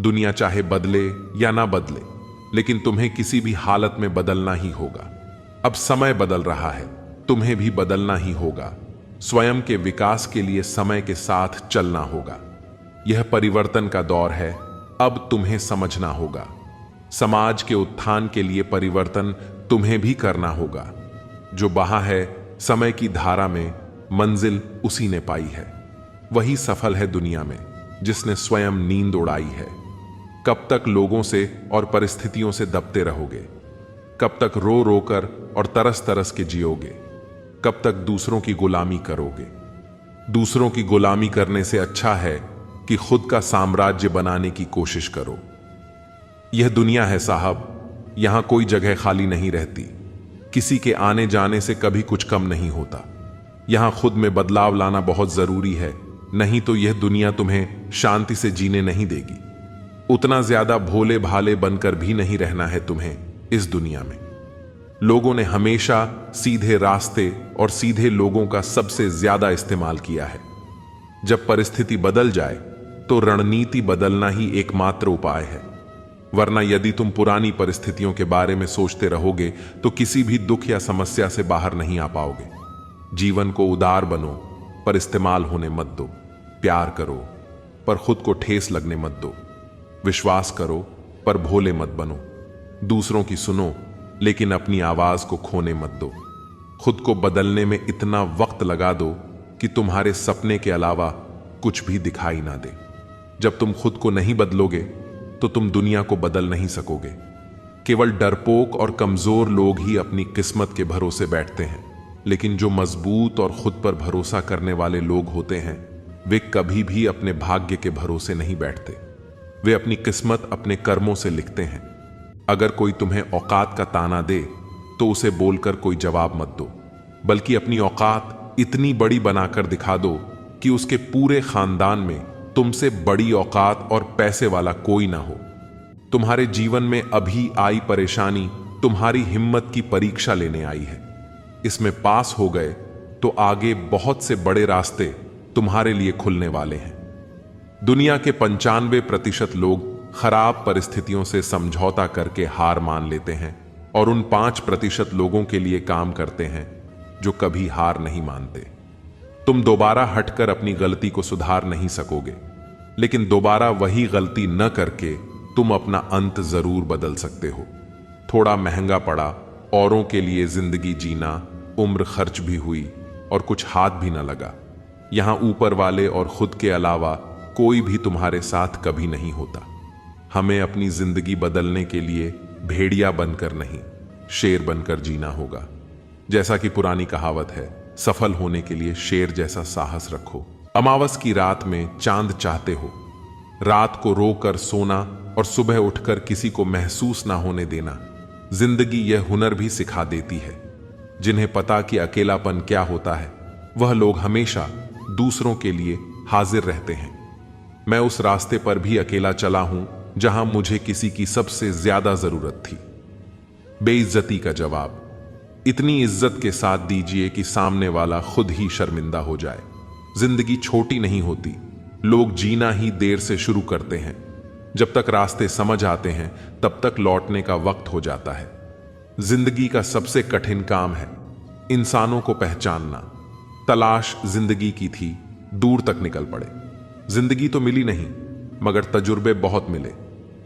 दुनिया चाहे बदले या ना बदले, लेकिन तुम्हें किसी भी हालत में बदलना ही होगा। अब समय बदल रहा है, तुम्हें भी बदलना ही होगा। स्वयं के विकास के लिए समय के साथ चलना होगा। यह परिवर्तन का दौर है, अब तुम्हें समझना होगा। समाज के उत्थान के लिए परिवर्तन तुम्हें भी करना होगा। जो बहा है समय की धारा में, मंजिल उसी ने पाई है। वही सफल है दुनिया में जिसने स्वयं नींद उड़ाई है। कब तक लोगों से और परिस्थितियों से दबते रहोगे? कब तक रो रो कर और तरस तरस के जियोगे? कब तक दूसरों की गुलामी करोगे? दूसरों की गुलामी करने से अच्छा है कि खुद का साम्राज्य बनाने की कोशिश करो। यह दुनिया है साहब, यहां कोई जगह खाली नहीं रहती। किसी के आने जाने से कभी कुछ कम नहीं होता। यहां खुद में बदलाव लाना बहुत जरूरी है, नहीं तो यह दुनिया तुम्हें शांति से जीने नहीं देगी। उतना ज्यादा भोले भाले बनकर भी नहीं रहना है तुम्हें इस दुनिया में। लोगों ने हमेशा सीधे रास्ते और सीधे लोगों का सबसे ज्यादा इस्तेमाल किया है। जब परिस्थिति बदल जाए तो रणनीति बदलना ही एकमात्र उपाय है। वरना यदि तुम पुरानी परिस्थितियों के बारे में सोचते रहोगे तो किसी भी दुख या समस्या से बाहर नहीं आ पाओगे। जीवन को उदार बनो, पर इस्तेमाल होने मत दो। प्यार करो, पर खुद को ठेस लगने मत दो। विश्वास करो, पर भोले मत बनो। दूसरों की सुनो, लेकिन अपनी आवाज को खोने मत दो। खुद को बदलने में इतना वक्त लगा दो कि तुम्हारे सपने के अलावा कुछ भी दिखाई ना दे। जब तुम खुद को नहीं बदलोगे तो तुम दुनिया को बदल नहीं सकोगे। केवल डरपोक और कमजोर लोग ही अपनी किस्मत के भरोसे बैठते हैं, लेकिन जो मजबूत और खुद पर भरोसा करने वाले लोग होते हैं वे कभी भी अपने भाग्य के भरोसे नहीं बैठते। वे अपनी किस्मत अपने कर्मों से लिखते हैं। अगर कोई तुम्हें औकात का ताना दे तो उसे बोलकर कोई जवाब मत दो, बल्कि अपनी औकात इतनी बड़ी बनाकर दिखा दो कि उसके पूरे खानदान में तुमसे बड़ी औकात और पैसे वाला कोई ना हो। तुम्हारे जीवन में अभी आई परेशानी तुम्हारी हिम्मत की परीक्षा लेने आई है। इसमें पास हो गए तो आगे बहुत से बड़े रास्ते तुम्हारे लिए खुलने वाले हैं। दुनिया के 95% लोग खराब परिस्थितियों से समझौता करके हार मान लेते हैं और उन 5% लोगों के लिए काम करते हैं जो कभी हार नहीं मानते। तुम दोबारा हटकर अपनी गलती को सुधार नहीं सकोगे, लेकिन दोबारा वही गलती न करके तुम अपना अंत जरूर बदल सकते हो। थोड़ा महंगा पड़ा औरों के लिए जिंदगी जीना, उम्र खर्च भी हुई और कुछ हाथ भी न लगा। यहां ऊपर वाले और खुद के अलावा कोई भी तुम्हारे साथ कभी नहीं होता। हमें अपनी जिंदगी बदलने के लिए भेड़िया बनकर नहीं, शेर बनकर जीना होगा। जैसा कि पुरानी कहावत है, सफल होने के लिए शेर जैसा साहस रखो। अमावस की रात में चांद चाहते हो, रात को रोकर सोना और सुबह उठकर किसी को महसूस ना होने देना। जिंदगी यह हुनर भी सिखा देती है। जिन्हें पता कि अकेलापन क्या होता है, वह लोग हमेशा दूसरों के लिए हाजिर रहते हैं। मैं उस रास्ते पर भी अकेला चला हूं जहां मुझे किसी की सबसे ज्यादा जरूरत थी। बेइज्जती का जवाब इतनी इज्जत के साथ दीजिए कि सामने वाला खुद ही शर्मिंदा हो जाए। जिंदगी छोटी नहीं होती, लोग जीना ही देर से शुरू करते हैं। जब तक रास्ते समझ आते हैं तब तक लौटने का वक्त हो जाता है। जिंदगी का सबसे कठिन काम है इंसानों को पहचानना। तलाश जिंदगी की थी, दूर तक निकल पड़े। जिंदगी तो मिली नहीं, मगर तजुर्बे बहुत मिले।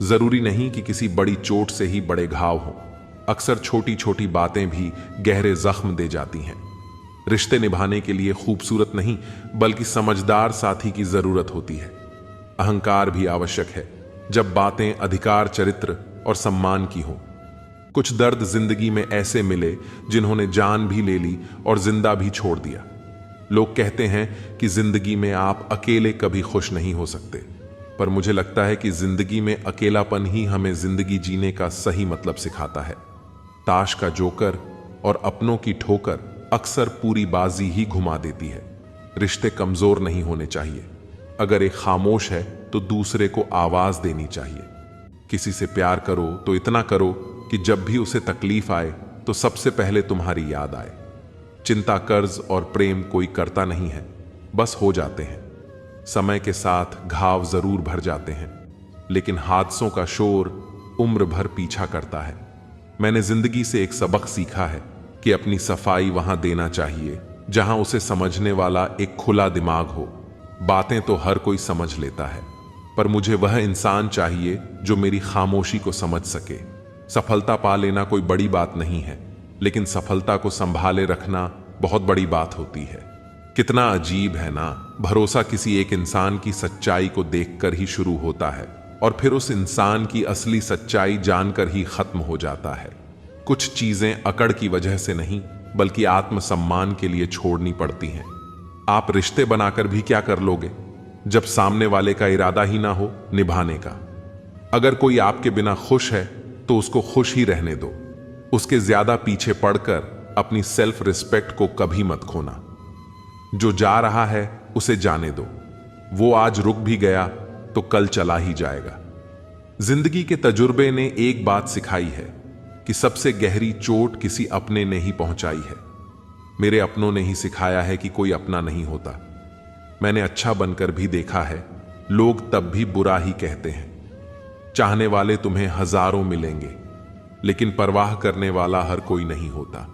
जरूरी नहीं कि किसी बड़ी चोट से ही बड़े घाव हों। अक्सर छोटी छोटी बातें भी गहरे जख्म दे जाती हैं। रिश्ते निभाने के लिए खूबसूरत नहीं बल्कि समझदार साथी की जरूरत होती है। अहंकार भी आवश्यक है जब बातें अधिकार, चरित्र और सम्मान की हों। कुछ दर्द जिंदगी में ऐसे मिले जिन्होंने जान भी ले ली और जिंदा भी छोड़ दिया। लोग कहते हैं कि जिंदगी में आप अकेले कभी खुश नहीं हो सकते, पर मुझे लगता है कि जिंदगी में अकेलापन ही हमें जिंदगी जीने का सही मतलब सिखाता है। ताश का जोकर और अपनों की ठोकर अक्सर पूरी बाजी ही घुमा देती है। रिश्ते कमजोर नहीं होने चाहिए। अगर एक खामोश है तो दूसरे को आवाज देनी चाहिए। किसी से प्यार करो तो इतना करो कि जब भी उसे तकलीफ आए तो सबसे पहले तुम्हारी याद आए। चिंता, कर्ज और प्रेम कोई करता नहीं है, बस हो जाते हैं। समय के साथ घाव जरूर भर जाते हैं, लेकिन हादसों का शोर उम्र भर पीछा करता है। मैंने जिंदगी से एक सबक सीखा है कि अपनी सफाई वहां देना चाहिए जहां उसे समझने वाला एक खुला दिमाग हो। बातें तो हर कोई समझ लेता है, पर मुझे वह इंसान चाहिए जो मेरी खामोशी को समझ सके। सफलता पा लेना कोई बड़ी बात नहीं है, लेकिन सफलता को संभाले रखना बहुत बड़ी बात होती है। कितना अजीब है ना, भरोसा किसी एक इंसान की सच्चाई को देखकर ही शुरू होता है और फिर उस इंसान की असली सच्चाई जानकर ही खत्म हो जाता है। कुछ चीजें अकड़ की वजह से नहीं, बल्कि आत्मसम्मान के लिए छोड़नी पड़ती हैं। आप रिश्ते बनाकर भी क्या कर लोगे जब सामने वाले का इरादा ही ना हो निभाने का। अगर कोई आपके बिना खुश है तो उसको खुश ही रहने दो। उसके ज्यादा पीछे पड़कर अपनी सेल्फ रिस्पेक्ट को कभी मत खोना। जो जा रहा है उसे जाने दो, वो आज रुक भी गया तो कल चला ही जाएगा। जिंदगी के तजुर्बे ने एक बात सिखाई है कि सबसे गहरी चोट किसी अपने ने ही पहुंचाई है। मेरे अपनों ने ही सिखाया है कि कोई अपना नहीं होता। मैंने अच्छा बनकर भी देखा है, लोग तब भी बुरा ही कहते हैं। चाहने वाले तुम्हें हजारों मिलेंगे, लेकिन परवाह करने वाला हर कोई नहीं होता।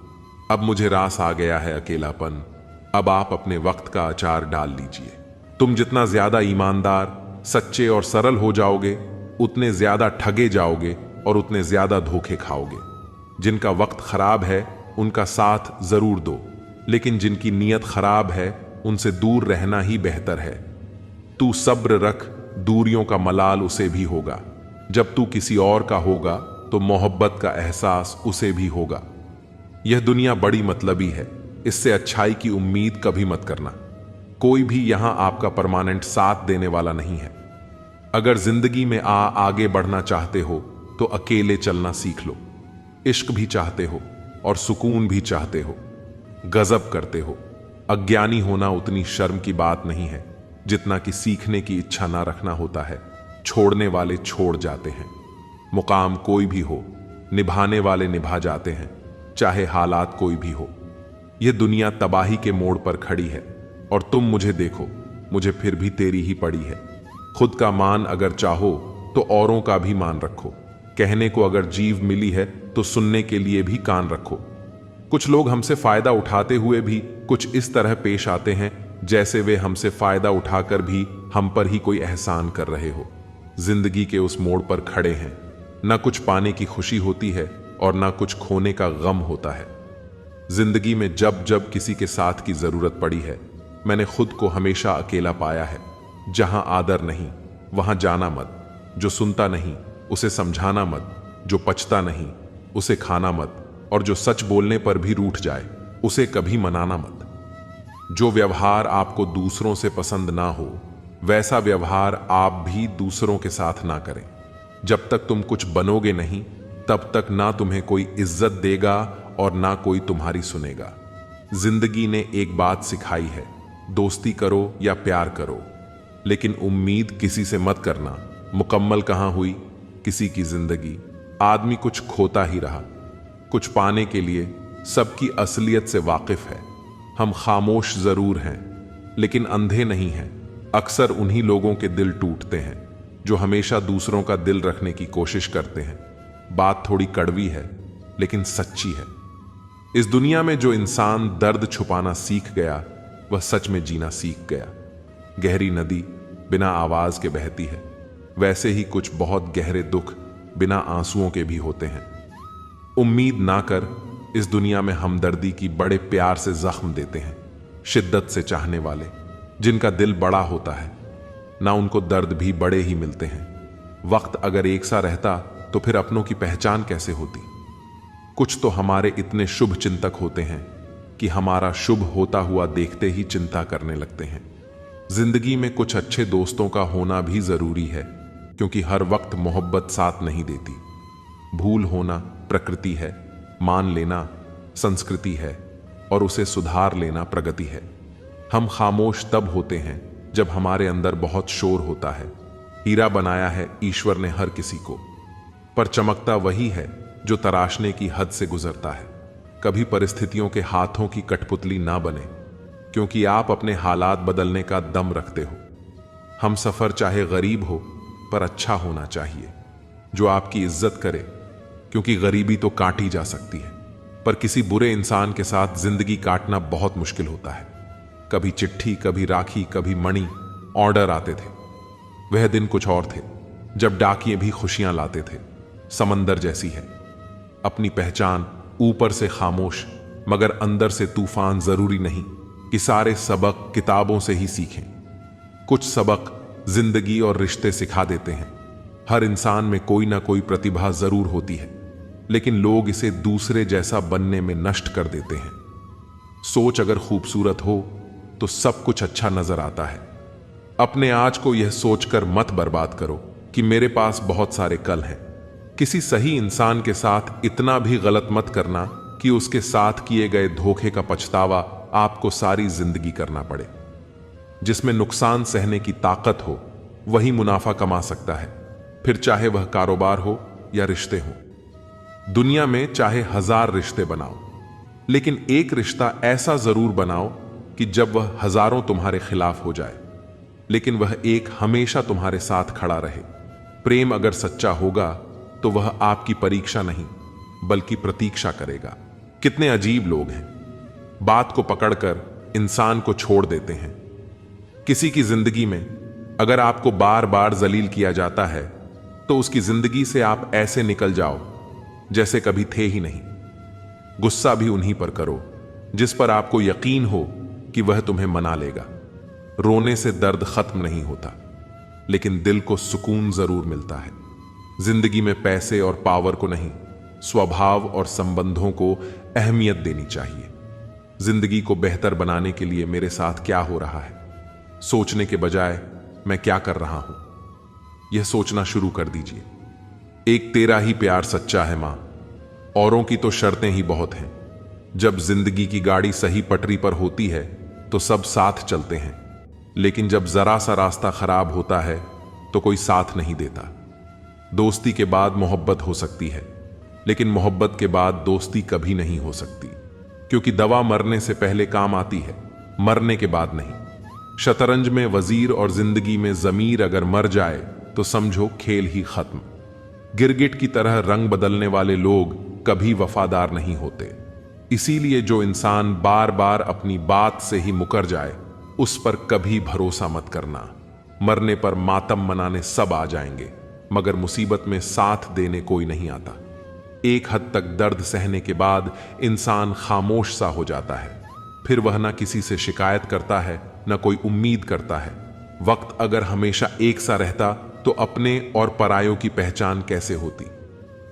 अब मुझे रास आ गया है अकेलापन। अब आप अपने वक्त का अचार डाल लीजिए। तुम जितना ज्यादा ईमानदार, सच्चे और सरल हो जाओगे, उतने ज्यादा ठगे जाओगे और उतने ज्यादा धोखे खाओगे। जिनका वक्त खराब है उनका साथ जरूर दो, लेकिन जिनकी नीयत खराब है उनसे दूर रहना ही बेहतर है। तू सब्र रख, दूरियों का मलाल उसे भी होगा। जब तू किसी और का होगा तो मोहब्बत का एहसास उसे भी होगा। यह दुनिया बड़ी मतलबी है, इससे अच्छाई की उम्मीद कभी मत करना। कोई भी यहां आपका परमानेंट साथ देने वाला नहीं है। अगर जिंदगी में आगे बढ़ना चाहते हो तो अकेले चलना सीख लो। इश्क भी चाहते हो और सुकून भी चाहते हो, गजब करते हो। अज्ञानी होना उतनी शर्म की बात नहीं है जितना कि सीखने की इच्छा ना रखना होता है। छोड़ने वाले छोड़ जाते हैं। मुकाम कोई भी हो, निभाने वाले निभा जाते हैं, चाहे हालात कोई भी हो। यह दुनिया तबाही के मोड़ पर खड़ी है और तुम मुझे देखो, मुझे फिर भी तेरी ही पड़ी है। खुद का मान अगर चाहो तो औरों का भी मान रखो। कहने को अगर जीव मिली है तो सुनने के लिए भी कान रखो। कुछ लोग हमसे फायदा उठाते हुए भी कुछ इस तरह पेश आते हैं जैसे वे हमसे फायदा उठाकर भी हम पर ही कोई एहसान कर रहे हो। जिंदगी के उस मोड़ पर खड़े हैं, ना कुछ पाने की खुशी होती है और ना कुछ खोने का गम होता है। जिंदगी में जब जब किसी के साथ की जरूरत पड़ी है, मैंने खुद को हमेशा अकेला पाया है। जहां आदर नहीं वहां जाना मत। जो सुनता नहीं उसे समझाना मत। जो पचता नहीं उसे खाना मत। और जो सच बोलने पर भी रूठ जाए उसे कभी मनाना मत। जो व्यवहार आपको दूसरों से पसंद ना हो, वैसा व्यवहार आप भी दूसरों के साथ ना करें। जब तक तुम कुछ बनोगे नहीं, तब तक ना तुम्हें कोई इज्जत देगा और ना कोई तुम्हारी सुनेगा। जिंदगी ने एक बात सिखाई है, दोस्ती करो या प्यार करो, लेकिन उम्मीद किसी से मत करना। मुकम्मल कहां हुई किसी की जिंदगी। आदमी कुछ खोता ही रहा। कुछ पाने के लिए सबकी असलियत से वाकिफ है। हम खामोश जरूर हैं, लेकिन अंधे नहीं हैं। अक्सर उन्हीं लोगों के दिल टूटते हैं जो हमेशा दूसरों का दिल रखने की कोशिश करते हैं। बात थोड़ी कड़वी है, लेकिन सच्ची है। इस दुनिया में जो इंसान दर्द छुपाना सीख गया, वह सच में जीना सीख गया। गहरी नदी बिना आवाज के बहती है, वैसे ही कुछ बहुत गहरे दुख बिना आंसुओं के भी होते हैं। उम्मीद ना कर, इस दुनिया में हमदर्दी की बड़े प्यार से जख्म देते हैं। शिद्दत से चाहने वाले, जिनका दिल बड़ा होता है, ना उनको दर्द भी बड़े ही मिलते हैं। वक्त अगर एक सा रहता तो फिर अपनों की पहचान कैसे होती। कुछ तो हमारे इतने शुभ चिंतक होते हैं कि हमारा शुभ होता हुआ देखते ही चिंता करने लगते हैं। जिंदगी में कुछ अच्छे दोस्तों का होना भी जरूरी है, क्योंकि हर वक्त मोहब्बत साथ नहीं देती। भूल होना प्रकृति है, मान लेना संस्कृति है और उसे सुधार लेना प्रगति है। हम खामोश तब होते हैं जब हमारे अंदर बहुत शोर होता है। हीरा बनाया है ईश्वर ने हर किसी को, पर चमकता वही है जो तराशने की हद से गुजरता है। कभी परिस्थितियों के हाथों की कठपुतली ना बने, क्योंकि आप अपने हालात बदलने का दम रखते हो। हम सफर चाहे गरीब हो पर अच्छा होना चाहिए, जो आपकी इज्जत करे, क्योंकि गरीबी तो काटी जा सकती है, पर किसी बुरे इंसान के साथ जिंदगी काटना बहुत मुश्किल होता है। कभी चिट्ठी, कभी राखी, कभी मणि, ऑर्डर आते थे। वह दिन कुछ और थे जब डाकिये भी खुशियां लाते थे। समंदर जैसी है अपनी पहचान, ऊपर से खामोश मगर अंदर से तूफान। जरूरी नहीं कि सारे सबक किताबों से ही सीखें, कुछ सबक जिंदगी और रिश्ते सिखा देते हैं। हर इंसान में कोई ना कोई प्रतिभा जरूर होती है, लेकिन लोग इसे दूसरे जैसा बनने में नष्ट कर देते हैं। सोच अगर खूबसूरत हो तो सब कुछ अच्छा नजर आता है। अपने आज को यह सोचकर मत बर्बाद करो कि मेरे पास बहुत सारे कल हैं। किसी सही इंसान के साथ इतना भी गलत मत करना कि उसके साथ किए गए धोखे का पछतावा आपको सारी जिंदगी करना पड़े। जिसमें नुकसान सहने की ताकत हो वही मुनाफा कमा सकता है, फिर चाहे वह कारोबार हो या रिश्ते हो। दुनिया में चाहे 1000 रिश्ते बनाओ, लेकिन एक रिश्ता ऐसा जरूर बनाओ कि जब वह हजारों तुम्हारे खिलाफ हो जाए, लेकिन वह एक हमेशा तुम्हारे साथ खड़ा रहे। प्रेम अगर सच्चा होगा तो वह आपकी परीक्षा नहीं बल्कि प्रतीक्षा करेगा। कितने अजीब लोग हैं, बात को पकड़कर इंसान को छोड़ देते हैं। किसी की जिंदगी में अगर आपको बार बार जलील किया जाता है तो उसकी जिंदगी से आप ऐसे निकल जाओ जैसे कभी थे ही नहीं। गुस्सा भी उन्हीं पर करो जिस पर आपको यकीन हो कि वह तुम्हें मना लेगा। रोने से दर्द खत्म नहीं होता, लेकिन दिल को सुकून जरूर मिलता है। जिंदगी में पैसे और पावर को नहीं, स्वभाव और संबंधों को अहमियत देनी चाहिए। जिंदगी को बेहतर बनाने के लिए मेरे साथ क्या हो रहा है, सोचने के बजाय मैं क्या कर रहा हूं, यह सोचना शुरू कर दीजिए। एक तेरा ही प्यार सच्चा है मां, औरों की तो शर्तें ही बहुत हैं। जब जिंदगी की गाड़ी सही पटरी पर होती है तो सब साथ चलते हैं, लेकिन जब जरा सा रास्ता खराब होता है तो कोई साथ नहीं देता। दोस्ती के बाद मोहब्बत हो सकती है, लेकिन मोहब्बत के बाद दोस्ती कभी नहीं हो सकती, क्योंकि दवा मरने से पहले काम आती है, मरने के बाद नहीं। शतरंज में वजीर और जिंदगी में जमीर अगर मर जाए तो समझो खेल ही खत्म। गिरगिट की तरह रंग बदलने वाले लोग कभी वफादार नहीं होते। इसीलिए जो इंसान बार बार अपनी बात से ही मुकर जाए उस पर कभी भरोसा मत करना। मरने पर मातम मनाने सब आ जाएंगे, मगर मुसीबत में साथ देने कोई नहीं आता। एक हद तक दर्द सहने के बाद इंसान खामोश सा हो जाता है, फिर वह ना किसी से शिकायत करता है न कोई उम्मीद करता है। वक्त अगर हमेशा एक सा रहता तो अपने और परायों की पहचान कैसे होती।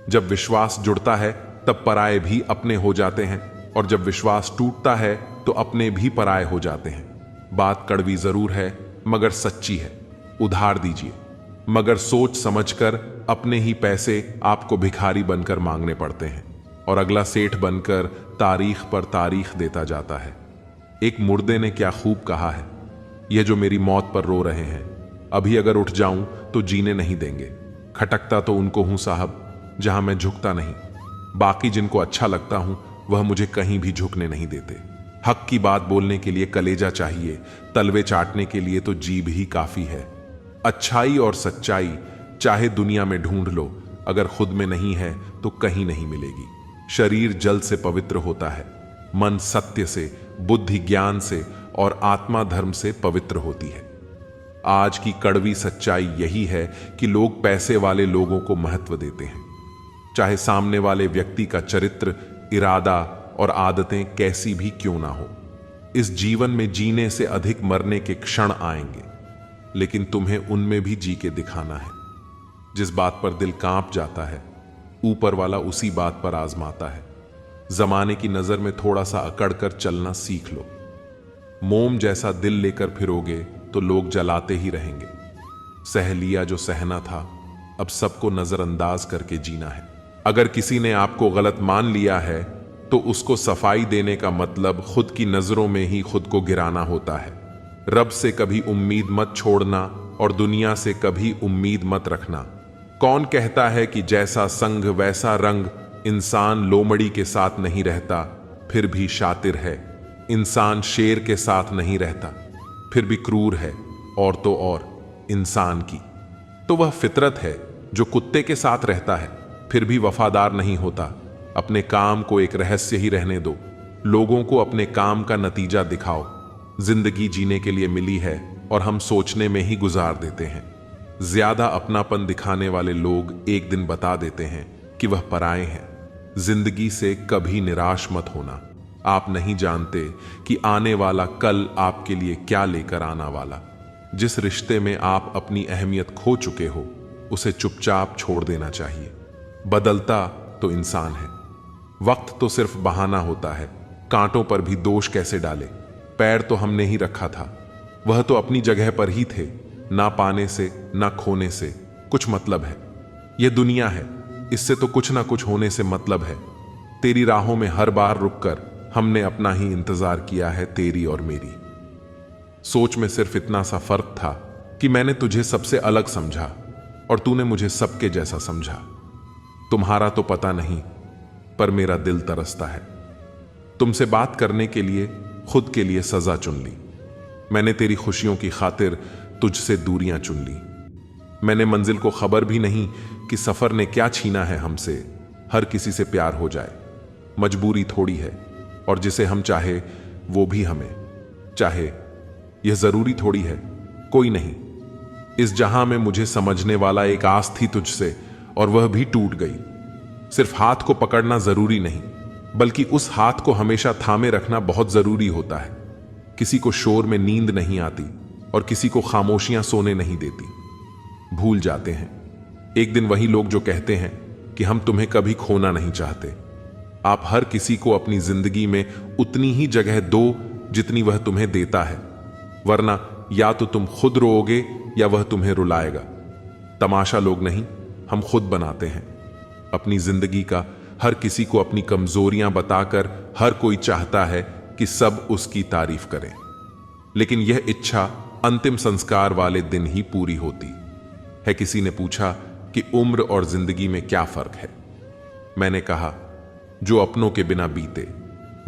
जब विश्वास जुड़ता है तब पराये भी अपने हो जाते हैं, और जब विश्वास टूटता है तो अपने भी पराये हो जाते हैं। बात कड़वी जरूर है मगर सच्ची है। उधार दीजिए, मगर सोच समझकर। अपने ही पैसे आपको भिखारी बनकर मांगने पड़ते हैं, और अगला सेठ बनकर तारीख पर तारीख देता जाता है। एक मुर्दे ने क्या खूब कहा है, यह जो मेरी मौत पर रो रहे हैं, अभी अगर उठ जाऊं तो जीने नहीं देंगे। खटकता तो उनको हूं साहब जहां मैं झुकता नहीं। बाकी जिनको अच्छा लगता हूं वह मुझे कहीं भी झुकने नहीं देते। हक की बात बोलने के लिए कलेजा चाहिए, तलवे चाटने के लिए तो जीभ ही काफी है। अच्छाई और सच्चाई चाहे दुनिया में ढूंढ लो, अगर खुद में नहीं है तो कहीं नहीं मिलेगी। शरीर जल से पवित्र होता है, मन सत्य से, बुद्धि ज्ञान से और आत्मा धर्म से पवित्र होती है। आज की कड़वी सच्चाई यही है कि लोग पैसे वाले लोगों को महत्व देते हैं, चाहे सामने वाले व्यक्ति का चरित्र, इरादा और आदतें कैसी भी क्यों ना हो। इस जीवन में जीने से अधिक मरने के क्षण आएंगे, लेकिन तुम्हें उनमें भी जी के दिखाना है। जिस बात पर दिल कांप जाता है, ऊपर वाला उसी बात पर आजमाता है। जमाने की नजर में थोड़ा सा अकड़ कर चलना सीख लो। मोम जैसा दिल लेकर फिरोगे तो लोग जलाते ही रहेंगे। सह लिया जो सहना था, अब सबको नजरअंदाज करके जीना है। अगर किसी ने आपको गलत मान लिया है तो उसको सफाई देने का मतलब खुद की नजरों में ही खुद को गिराना होता है। रब से कभी उम्मीद मत छोड़ना और दुनिया से कभी उम्मीद मत रखना। कौन कहता है कि जैसा संग वैसा रंग, इंसान लोमड़ी के साथ नहीं रहता फिर भी शातिर है। इंसान शेर के साथ नहीं रहता फिर भी क्रूर है, और तो और इंसान की। तो वह फितरत है जो कुत्ते के साथ रहता है फिर भी वफादार नहीं होता। अपने काम को एक रहस्य ही रहने दो, लोगों को अपने काम का नतीजा दिखाओ। जिंदगी जीने के लिए मिली है और हम सोचने में ही गुजार देते हैं। ज्यादा अपनापन दिखाने वाले लोग एक दिन बता देते हैं कि वह पराए हैं। जिंदगी से कभी निराश मत होना। आप नहीं जानते कि आने वाला कल आपके लिए क्या लेकर आना वाला। जिस रिश्ते में आप अपनी अहमियत खो चुके हो उसे चुपचाप छोड़ देना चाहिए। बदलता तो इंसान है, वक्त तो सिर्फ बहाना होता है। कांटों पर भी दोष कैसे डाले, पैर तो हमने ही रखा था, वह तो अपनी जगह पर ही थे। ना पाने से ना खोने से कुछ मतलब है। यह दुनिया है, इससे तो कुछ ना कुछ होने से मतलब है। तेरी राहों में हर बार रुककर हमने अपना ही इंतजार किया है, तेरी और मेरी। सोच में सिर्फ इतना सा फर्क था कि मैंने तुझे सबसे अलग समझा और तूने मुझे सबके जैसा समझा। तुम्हारा तो पता नहीं, पर मेरा दिल तरसता है। तुमसे बात करने के लिए खुद के लिए सजा चुन ली। मैंने तेरी खुशियों की खातिर तुझसे दूरियां चुन ली। मैंने मंजिल को खबर भी नहीं कि सफर ने क्या छीना है हमसे। हर किसी से प्यार हो जाए मजबूरी थोड़ी है, और जिसे हम चाहे वो भी हमें चाहे, यह जरूरी थोड़ी है। कोई नहीं, इस जहां में मुझे समझने वाला एक आस थी तुझसे, और वह भी टूट गई। सिर्फ हाथ को पकड़ना जरूरी नहीं, बल्कि उस हाथ को हमेशा थामे रखना बहुत जरूरी होता है। किसी को शोर में नींद नहीं आती और किसी को खामोशियां सोने नहीं देती। भूल जाते हैं एक दिन वही लोग जो कहते हैं कि हम तुम्हें कभी खोना नहीं चाहते। आप हर किसी को अपनी जिंदगी में उतनी ही जगह दो जितनी वह तुम्हें देता है, वरना या तो तुम खुद रोओगे या वह तुम्हें रुलाएगा। तमाशा लोग नहीं, हम खुद बनाते हैं अपनी जिंदगी का। हर किसी को अपनी कमजोरियां बताकर हर कोई चाहता है कि सब उसकी तारीफ करें, लेकिन यह इच्छा अंतिम संस्कार वाले दिन ही पूरी होती है। किसी ने पूछा कि उम्र और जिंदगी में क्या फर्क है। मैंने कहा, जो अपनों के बिना बीते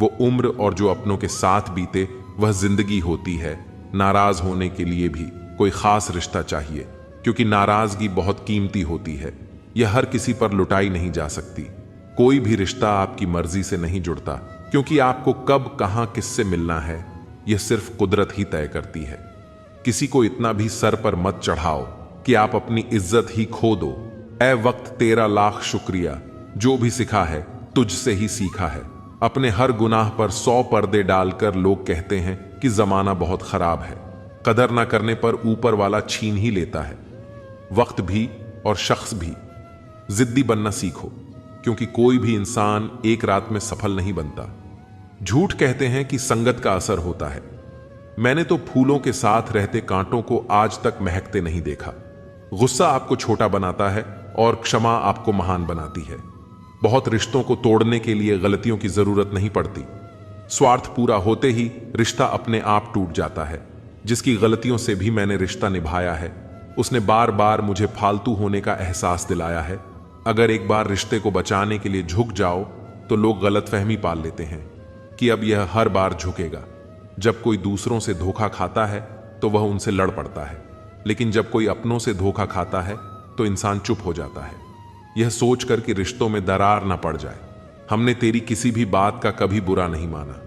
वो उम्र, और जो अपनों के साथ बीते वह जिंदगी होती है। नाराज होने के लिए भी कोई खास रिश्ता चाहिए, क्योंकि नाराजगी बहुत कीमती होती है। यह हर किसी पर लुटाई नहीं जा सकती। कोई भी रिश्ता आपकी मर्जी से नहीं जुड़ता, क्योंकि आपको कब कहां किससे मिलना है यह सिर्फ कुदरत ही तय करती है। किसी को इतना भी सर पर मत चढ़ाओ कि आप अपनी इज्जत ही खो दो। ऐ वक्त तेरा लाख शुक्रिया, जो भी सिखा है तुझसे ही सीखा है। अपने हर गुनाह पर 100 पर्दे डालकर लोग कहते हैं कि जमाना बहुत खराब है। कदर ना करने पर ऊपर वाला छीन ही लेता है। वक्त भी और शख्स भी। जिद्दी बनना सीखो, क्योंकि कोई भी इंसान एक रात में सफल नहीं बनता। झूठ कहते हैं कि संगत का असर होता है। मैंने तो फूलों के साथ रहते कांटों को आज तक महकते नहीं देखा। गुस्सा आपको छोटा बनाता है और क्षमा आपको महान बनाती है। बहुत रिश्तों को तोड़ने के लिए गलतियों की जरूरत नहीं पड़ती। स्वार्थ पूरा होते ही रिश्ता अपने आप टूट जाता है। जिसकी गलतियों से भी मैंने रिश्ता निभाया है, उसने बार बार मुझे फालतू होने का एहसास दिलाया है। अगर एक बार रिश्ते को बचाने के लिए झुक जाओ तो लोग गलतफहमी पाल लेते हैं कि अब यह हर बार झुकेगा। जब कोई दूसरों से धोखा खाता है तो वह उनसे लड़ पड़ता है, लेकिन जब कोई अपनों से धोखा खाता है तो इंसान चुप हो जाता है, यह सोचकर कि रिश्तों में दरार न पड़ जाए। हमने तेरी किसी भी बात का कभी बुरा नहीं माना।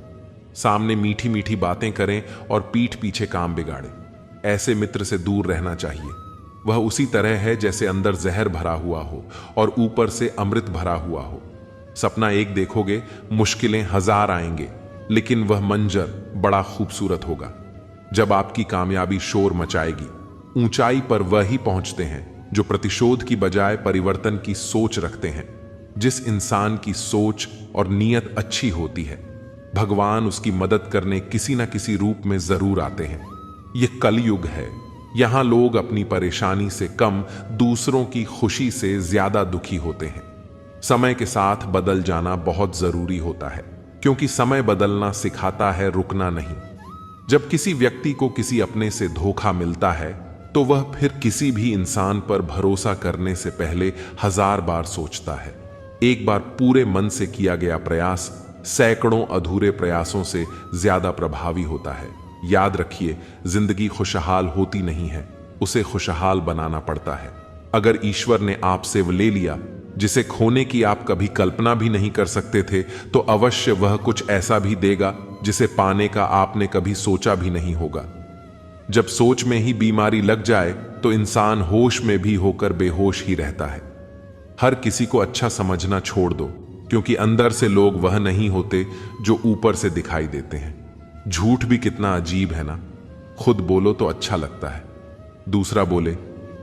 सामने मीठी मीठी बातें करें और पीठ पीछे काम बिगाड़े, ऐसे मित्र से दूर रहना चाहिए। वह उसी तरह है जैसे अंदर जहर भरा हुआ हो और ऊपर से अमृत भरा हुआ हो। सपना एक देखोगे, मुश्किलें 1000 आएंगे, लेकिन वह मंजर बड़ा खूबसूरत होगा। जब आपकी कामयाबी शोर मचाएगी, ऊंचाई पर वही पहुंचते हैं जो प्रतिशोध की बजाय परिवर्तन की सोच रखते हैं। जिस इंसान की सोच और नीयत अच्छी होती है, भगवान उसकी मदद करने किसी न किसी रूप में जरूर आते हैं। यह कलयुग है। यहां लोग अपनी परेशानी से कम दूसरों की खुशी से ज्यादा दुखी होते हैं। समय के साथ बदल जाना बहुत जरूरी होता है, क्योंकि समय बदलना सिखाता है रुकना नहीं। जब किसी व्यक्ति को किसी अपने से धोखा मिलता है तो वह फिर किसी भी इंसान पर भरोसा करने से पहले 1000 बार सोचता है। एक बार पूरे मन से किया गया प्रयास सैकड़ों अधूरे प्रयासों से ज्यादा प्रभावी होता है। याद रखिए, जिंदगी खुशहाल होती नहीं है, उसे खुशहाल बनाना पड़ता है। अगर ईश्वर ने आपसे वो ले लिया जिसे खोने की आप कभी कल्पना भी नहीं कर सकते थे, तो अवश्य वह कुछ ऐसा भी देगा जिसे पाने का आपने कभी सोचा भी नहीं होगा। जब सोच में ही बीमारी लग जाए तो इंसान होश में भी होकर बेहोश ही रहता है। हर किसी को अच्छा समझना छोड़ दो, क्योंकि अंदर से लोग वह नहीं होते जो ऊपर से दिखाई देते हैं। झूठ भी कितना अजीब है ना। खुद बोलो तो अच्छा लगता है, दूसरा बोले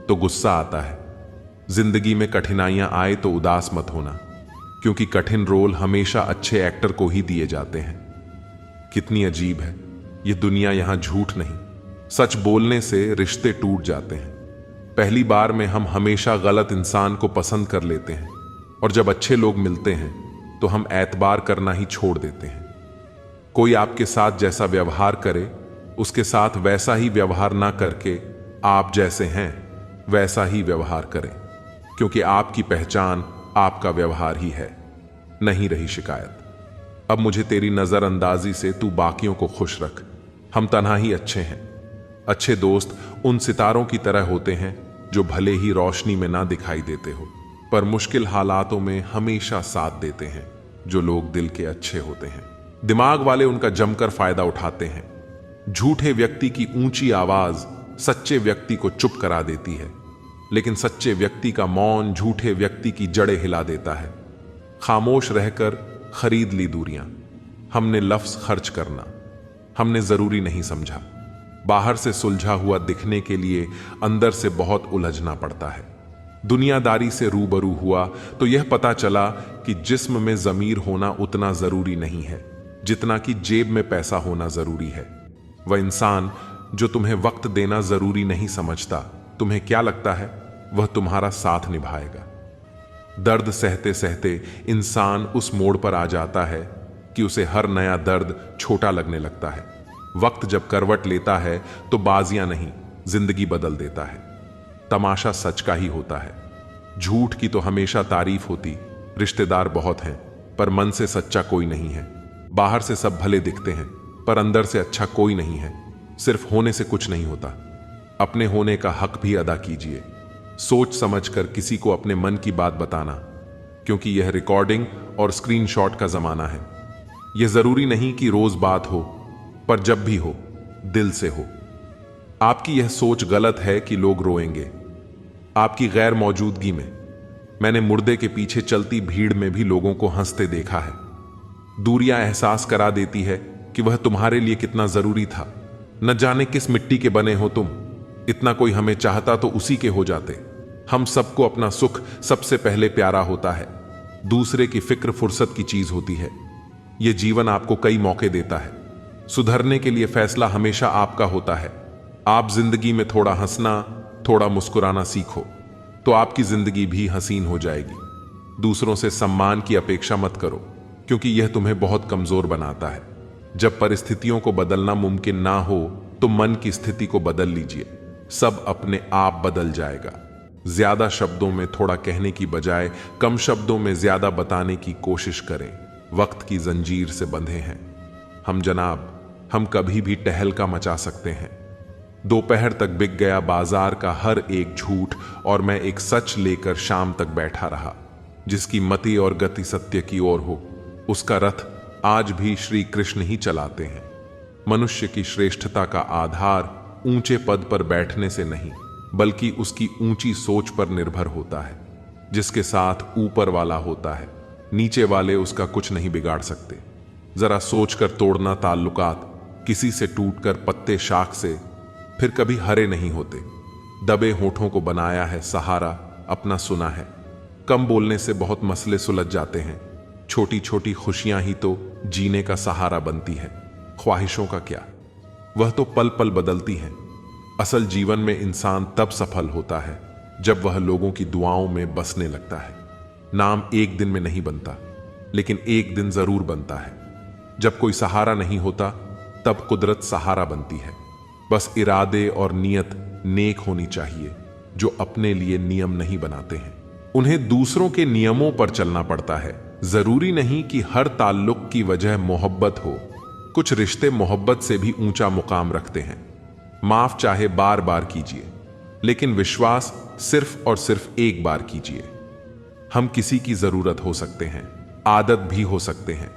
तो गुस्सा आता है। जिंदगी में कठिनाइयां आए तो उदास मत होना, क्योंकि कठिन रोल हमेशा अच्छे एक्टर को ही दिए जाते हैं। कितनी अजीब है ये दुनिया। यहां झूठ नहीं, सच बोलने से रिश्ते टूट जाते हैं। पहली बार में हम हमेशा गलत इंसान को पसंद कर लेते हैं, और जब अच्छे लोग मिलते हैं तो हम एतबार करना ही छोड़ देते हैं। कोई आपके साथ जैसा व्यवहार करे, उसके साथ वैसा ही व्यवहार ना करके आप जैसे हैं वैसा ही व्यवहार करें, क्योंकि आपकी पहचान आपका व्यवहार ही है। नहीं रही शिकायत। अब मुझे तेरी नजरअंदाजी से तू बाकियों को खुश रख। हम तन्हा ही अच्छे हैं। अच्छे दोस्त उन सितारों की तरह होते हैं जो भले ही रोशनी में ना दिखाई देते हो, पर मुश्किल हालातों में हमेशा साथ देते हैं। जो लोग दिल के अच्छे होते हैं, दिमाग वाले उनका जमकर फायदा उठाते हैं। झूठे व्यक्ति की ऊंची आवाज सच्चे व्यक्ति को चुप करा देती है, लेकिन सच्चे व्यक्ति का मौन झूठे व्यक्ति की जड़ें हिला देता है। खामोश रहकर खरीद ली दूरियां। हमने लफ्ज खर्च करना हमने जरूरी नहीं समझा। बाहर से सुलझा हुआ दिखने के लिए अंदर से बहुत उलझना पड़ता है। दुनियादारी से रूबरू हुआ तो यह पता चला कि जिस्म में जमीर होना उतना जरूरी नहीं है जितना कि जेब में पैसा होना जरूरी है। वह इंसान जो तुम्हें वक्त देना जरूरी नहीं समझता, तुम्हें क्या लगता है वह तुम्हारा साथ निभाएगा। दर्द सहते सहते इंसान उस मोड़ पर आ जाता है कि उसे हर नया दर्द छोटा लगने लगता है। वक्त जब करवट लेता है तो बाजियां नहीं, जिंदगी बदल देता है। तमाशा सच का ही होता है। झूठ की तो हमेशा तारीफ होती। रिश्तेदार बहुत हैं, पर मन से सच्चा कोई नहीं है। बाहर से सब भले दिखते हैं, पर अंदर से अच्छा कोई नहीं है। सिर्फ होने से कुछ नहीं होता। अपने होने का हक भी अदा कीजिए। सोच समझकर किसी को अपने मन की बात बताना, क्योंकि यह रिकॉर्डिंग और स्क्रीनशॉट का जमाना है। यह जरूरी नहीं कि रोज बात हो, पर जब भी हो दिल से हो। आपकी यह सोच गलत है कि लोग रोएंगे। आपकी गैर मौजूदगी में मैंने मुर्दे के पीछे चलती भीड़ में भी लोगों को हंसते देखा है। दूरियां एहसास करा देती है कि वह तुम्हारे लिए कितना जरूरी था। न जाने किस मिट्टी के बने हो तुम। इतना कोई हमें चाहता तो उसी के हो जाते। हम सबको अपना सुख सबसे पहले प्यारा होता है। दूसरे की फिक्र फुर्सत की चीज होती है। यह जीवन आपको कई मौके देता है। सुधरने के लिए फैसला हमेशा आपका होता है। आप जिंदगी में थोड़ा हंसना, थोड़ा मुस्कुराना सीखो, तो आपकी जिंदगी भी हसीन हो जाएगी। दूसरों से सम्मान की अपेक्षा मत करो, क्योंकि यह तुम्हें बहुत कमजोर बनाता है। जब परिस्थितियों को बदलना मुमकिन ना हो तो मन की स्थिति को बदल लीजिए। सब अपने आप बदल जाएगा। ज्यादा शब्दों में थोड़ा कहने की बजाय कम शब्दों में ज्यादा बताने की कोशिश करें। वक्त की जंजीर से बंधे हैं हम जनाब। हम कभी भी टहलका मचा सकते हैं। दोपहर तक बिक गया बाजार का हर एक झूठ, और मैं एक सच लेकर शाम तक बैठा रहा। जिसकी मति और गति सत्य की ओर हो, उसका रथ आज भी श्री कृष्ण ही चलाते हैं। मनुष्य की श्रेष्ठता का आधार ऊंचे पद पर बैठने से नहीं, बल्कि उसकी ऊंची सोच पर निर्भर होता है। जिसके साथ ऊपर वाला होता है, नीचे वाले उसका कुछ नहीं बिगाड़ सकते। जरा सोचकर तोड़ना ताल्लुकात, किसी से टूटकर पत्ते शाख से फिर कभी हरे नहीं होते। दबे होठों को बनाया है सहारा, अपना सुना है। कम बोलने से बहुत मसले सुलझ जाते हैं। छोटी छोटी खुशियां ही तो जीने का सहारा बनती है। ख्वाहिशों का क्या, वह तो पल पल बदलती हैं। असल जीवन में इंसान तब सफल होता है जब वह लोगों की दुआओं में बसने लगता है। नाम एक दिन में नहीं बनता, लेकिन एक दिन जरूर बनता है। जब कोई सहारा नहीं होता तब कुदरत सहारा बनती है। बस इरादे और नियत नेक होनी चाहिए, जो अपने लिए नियम नहीं बनाते हैं। उन्हें दूसरों के नियमों पर चलना पड़ता है। जरूरी नहीं कि हर ताल्लुक की वजह मोहब्बत हो। कुछ रिश्ते मोहब्बत से भी ऊंचा मुकाम रखते हैं। माफ चाहे बार बार कीजिए, लेकिन विश्वास सिर्फ और सिर्फ एक बार कीजिए। हम किसी की जरूरत हो सकते हैं, आदत भी हो सकते हैं,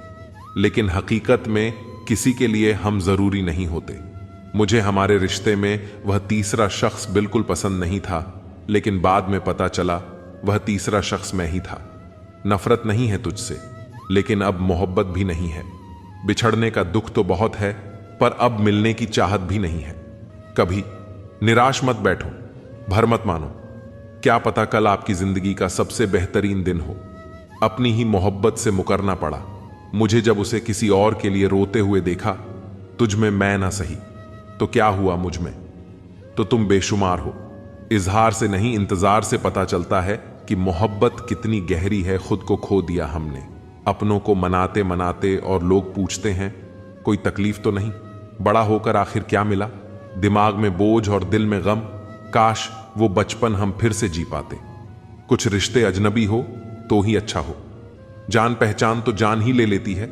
लेकिन हकीकत में किसी के लिए हम जरूरी नहीं होते। मुझे हमारे रिश्ते में वह तीसरा शख्स बिल्कुल पसंद नहीं था, लेकिन बाद में पता चला वह तीसरा शख्स मैं ही था। नफरत नहीं है तुझसे, लेकिन अब मोहब्बत भी नहीं है। बिछड़ने का दुख तो बहुत है, पर अब मिलने की चाहत भी नहीं है। कभी निराश मत बैठो, भर मत मानो। क्या पता कल आपकी जिंदगी का सबसे बेहतरीन दिन हो। अपनी ही मोहब्बत से मुकरना पड़ा मुझे जब उसे किसी और के लिए रोते हुए देखा। तुझ में मैं ना सही तो क्या हुआ मुझ में, तो तुम बेशुमार हो। इजहार से नहीं, इंतजार से पता चलता है कि मोहब्बत कितनी गहरी है। खुद को खो दिया हमने, अपनों को मनाते मनाते, और लोग पूछते हैं कोई तकलीफ तो नहीं। बड़ा होकर आखिर क्या मिला? दिमाग में बोझ और दिल में गम। काश वो बचपन हम फिर से जी पाते। कुछ रिश्ते अजनबी हो तो ही अच्छा हो। जान पहचान तो जान ही ले लेती है,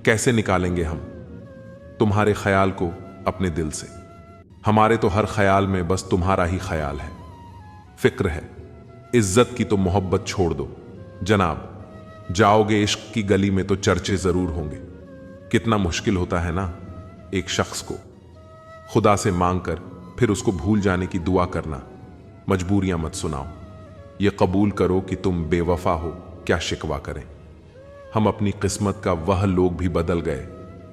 कैसे निकालेंगे हम तुम्हारे ख्याल को अपने दिल से? हमारे तो हर ख्याल में बस तुम्हारा ही ख्याल है, फिक्र है। इज्जत की तो मोहब्बत छोड़ दो जनाब, जाओगे इश्क की गली में तो चर्चे जरूर होंगे। कितना मुश्किल होता है ना एक शख्स को खुदा से मांगकर फिर उसको भूल जाने की दुआ करना। मजबूरियां मत सुनाओ, ये कबूल करो कि तुम बेवफा हो, क्या शिकवा करें। हम अपनी किस्मत का वह लोग भी बदल गए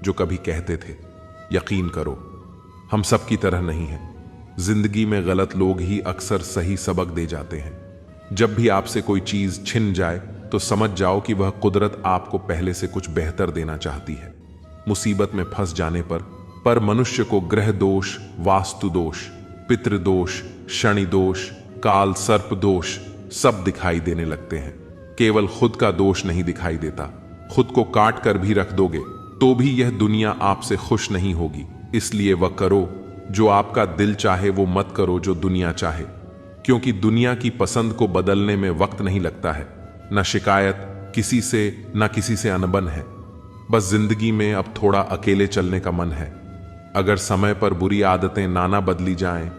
जो कभी कहते थे यकीन करो हम सब की तरह नहीं हैं। जिंदगी में गलत लोग ही अक्सर सही सबक दे जाते हैं। जब भी आपसे कोई चीज छिन जाए तो समझ जाओ कि वह कुदरत आपको पहले से कुछ बेहतर देना चाहती है। मुसीबत में फंस जाने पर मनुष्य को ग्रह दोष, वास्तु दोष, पितृ दोष, शनि दोष, काल सर्प दोष सब दिखाई देने लगते हैं। केवल खुद का दोष नहीं दिखाई देता। खुद को काट कर भी रख दोगे तो भी यह दुनिया आपसे खुश नहीं होगी। इसलिए वह करो जो आपका दिल चाहे, वो मत करो जो दुनिया चाहे, क्योंकि दुनिया की पसंद को बदलने में वक्त नहीं लगता है। न शिकायत किसी से, न किसी से अनबन है। बस जिंदगी में अब थोड़ा अकेले चलने का मन है। अगर समय पर बुरी आदतें ना बदली जाएं,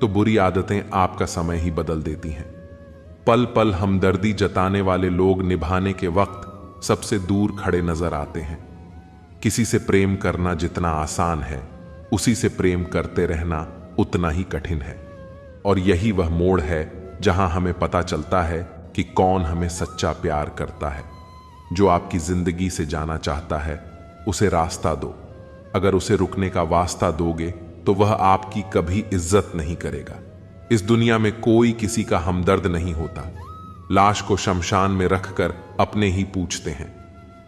तो बुरी आदतें आपका समय ही बदल देती हैं। पल पल हमदर्दी जताने वाले लोग निभाने के वक्त सबसे दूर खड़े नजर आते हैं। किसी से प्रेम करना जितना आसान है, उसी से प्रेम करते रहना उतना ही कठिन है। और यही वह मोड़ है जहां हमें पता चलता है कि कौन हमें सच्चा प्यार करता है। जो आपकी जिंदगी से जाना चाहता है, उसे रास्ता दो। अगर उसे रुकने का वास्ता दोगे तो वह आपकी कभी इज्जत नहीं करेगा। इस दुनिया में कोई किसी का हमदर्द नहीं होता। लाश को शमशान में रखकर अपने ही पूछते हैं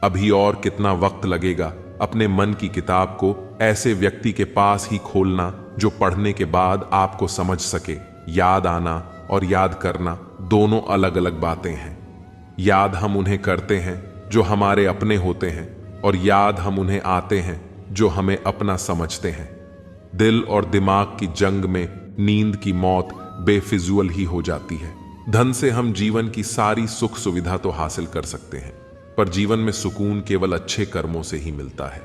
अभी और कितना वक्त लगेगा अपने मन की किताब को ऐसे व्यक्ति के पास ही खोलना जो पढ़ने के बाद आपको समझ सके। याद आना और याद करना दोनों अलग अलग बातें हैं। याद हम उन्हें करते हैं जो हमारे अपने होते हैं, और याद हम उन्हें आते हैं जो हमें अपना समझते हैं। दिल और दिमाग की जंग में नींद की मौत बेफिजूल ही हो जाती है। धन से हम जीवन की सारी सुख सुविधा तो हासिल कर सकते हैं, पर जीवन में सुकून केवल अच्छे कर्मों से ही मिलता है।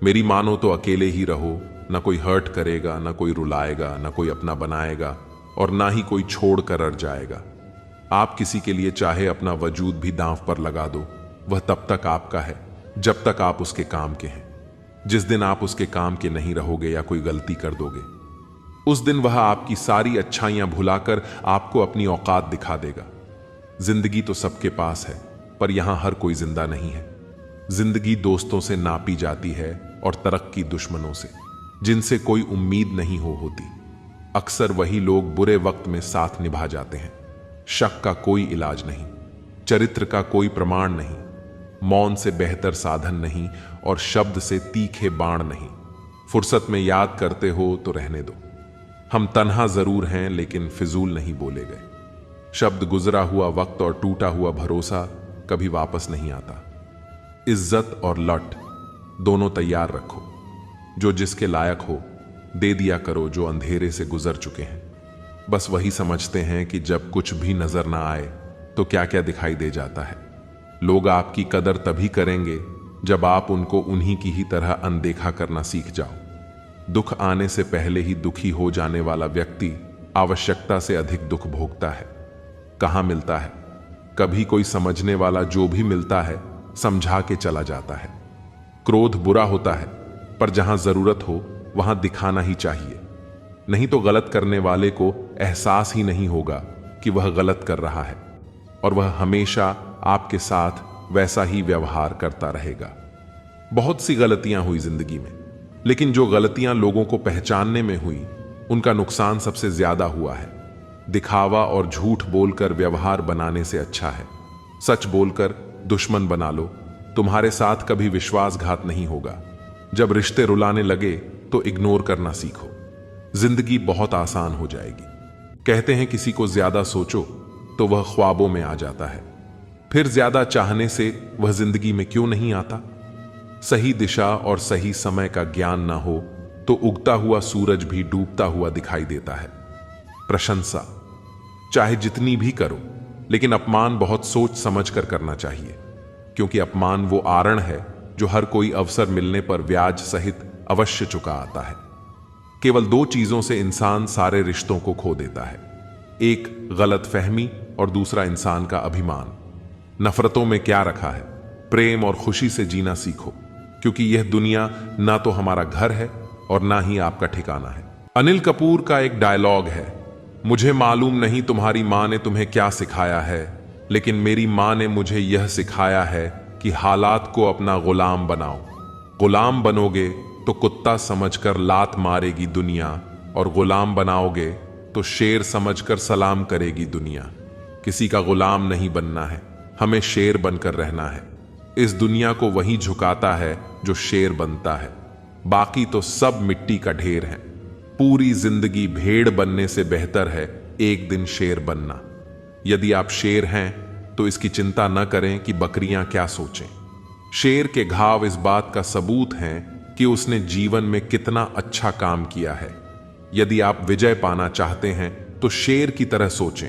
मेरी मानो तो अकेले ही रहो, ना कोई हर्ट करेगा, ना कोई रुलाएगा, ना कोई अपना बनाएगा, और ना ही कोई छोड़ कर अड़ जाएगा। आप किसी के लिए चाहे अपना वजूद भी दांव पर लगा दो, वह तब तक आपका है जब तक आप उसके काम के हैं। जिस दिन आप उसके काम के नहीं रहोगे या कोई गलती कर दोगे, उस दिन वह आपकी सारी अच्छाइयां भुलाकर आपको अपनी औकात दिखा देगा। जिंदगी तो सबके पास है, पर यहां हर कोई जिंदा नहीं है। जिंदगी दोस्तों से नापी जाती है और तरक्की दुश्मनों से, जिनसे कोई उम्मीद नहीं होती। अक्सर वही लोग बुरे वक्त में साथ निभा जाते हैं। शक का कोई इलाज नहीं, चरित्र का कोई प्रमाण नहीं, मौन से बेहतर साधन नहीं, और शब्द से तीखे बाण नहीं। फुर्सत में याद करते हो तो रहने दो। हम तन्हा जरूर हैं, लेकिन फिजूल नहीं बोले गए। शब्द गुजरा हुआ वक्त और टूटा हुआ भरोसा कभी वापस नहीं आता। इज्जत और लट दोनों तैयार रखो। जो जिसके लायक हो दे दिया करो, जो अंधेरे से गुजर चुके हैं। बस वही समझते हैं कि जब कुछ भी नजर ना आए तो क्या क्या दिखाई दे जाता है। लोग आपकी कदर तभी करेंगे जब आप उनको उन्हीं की ही तरह अनदेखा करना सीख जाओ। दुख आने से पहले ही दुखी हो जाने वाला व्यक्ति आवश्यकता से अधिक दुख भोगता है। कहाँ मिलता है? कभी कोई समझने वाला जो भी मिलता है समझा के चला जाता है। क्रोध बुरा होता है, पर जहां जरूरत हो वहां दिखाना ही चाहिए, नहीं तो गलत करने वाले को एहसास ही नहीं होगा कि वह गलत कर रहा है, और वह हमेशा आपके साथ वैसा ही व्यवहार करता रहेगा। बहुत सी गलतियां हुई जिंदगी में, लेकिन जो गलतियां लोगों को पहचानने में हुई उनका नुकसान सबसे ज्यादा हुआ है। दिखावा और झूठ बोलकर व्यवहार बनाने से अच्छा है सच बोलकर दुश्मन बना लो। तुम्हारे साथ कभी विश्वासघात नहीं होगा। जब रिश्ते रुलाने लगे तो इग्नोर करना सीखो, जिंदगी बहुत आसान हो जाएगी। कहते हैं किसी को ज्यादा सोचो तो वह ख्वाबों में आ जाता है, फिर ज्यादा चाहने से वह जिंदगी में क्यों नहीं आता? सही दिशा और सही समय का ज्ञान ना हो तो उगता हुआ सूरज भी डूबता हुआ दिखाई देता है। प्रशंसा चाहे जितनी भी करो, लेकिन अपमान बहुत सोच समझ कर करना चाहिए, क्योंकि अपमान वो आरण है जो हर कोई अवसर मिलने पर ब्याज सहित अवश्य चुका आता है। केवल दो चीजों से इंसान सारे रिश्तों को खो देता है, एक गलत फहमी और दूसरा इंसान का अभिमान। नफरतों में क्या रखा है? प्रेम और खुशी से जीना सीखो, क्योंकि यह दुनिया ना तो हमारा घर है और ना ही आपका ठिकाना है। अनिल कपूर का एक डायलॉग है, मुझे मालूम नहीं तुम्हारी माँ ने तुम्हें क्या सिखाया है, लेकिन मेरी माँ ने मुझे यह सिखाया है कि हालात को अपना गुलाम बनाओ। गुलाम बनोगे तो कुत्ता समझकर लात मारेगी दुनिया, और गुलाम बनाओगे तो शेर समझकर सलाम करेगी दुनिया। किसी का गुलाम नहीं बनना है, हमें शेर बनकर रहना है। इस दुनिया को वही झुकाता है जो शेर बनता है, बाकी तो सब मिट्टी का ढेर है। पूरी जिंदगी भेड़ बनने से बेहतर है एक दिन शेर बनना। यदि आप शेर हैं तो इसकी चिंता न करें कि बकरियां क्या सोचें। शेर के घाव इस बात का सबूत हैं कि उसने जीवन में कितना अच्छा काम किया है। यदि आप विजय पाना चाहते हैं तो शेर की तरह सोचें।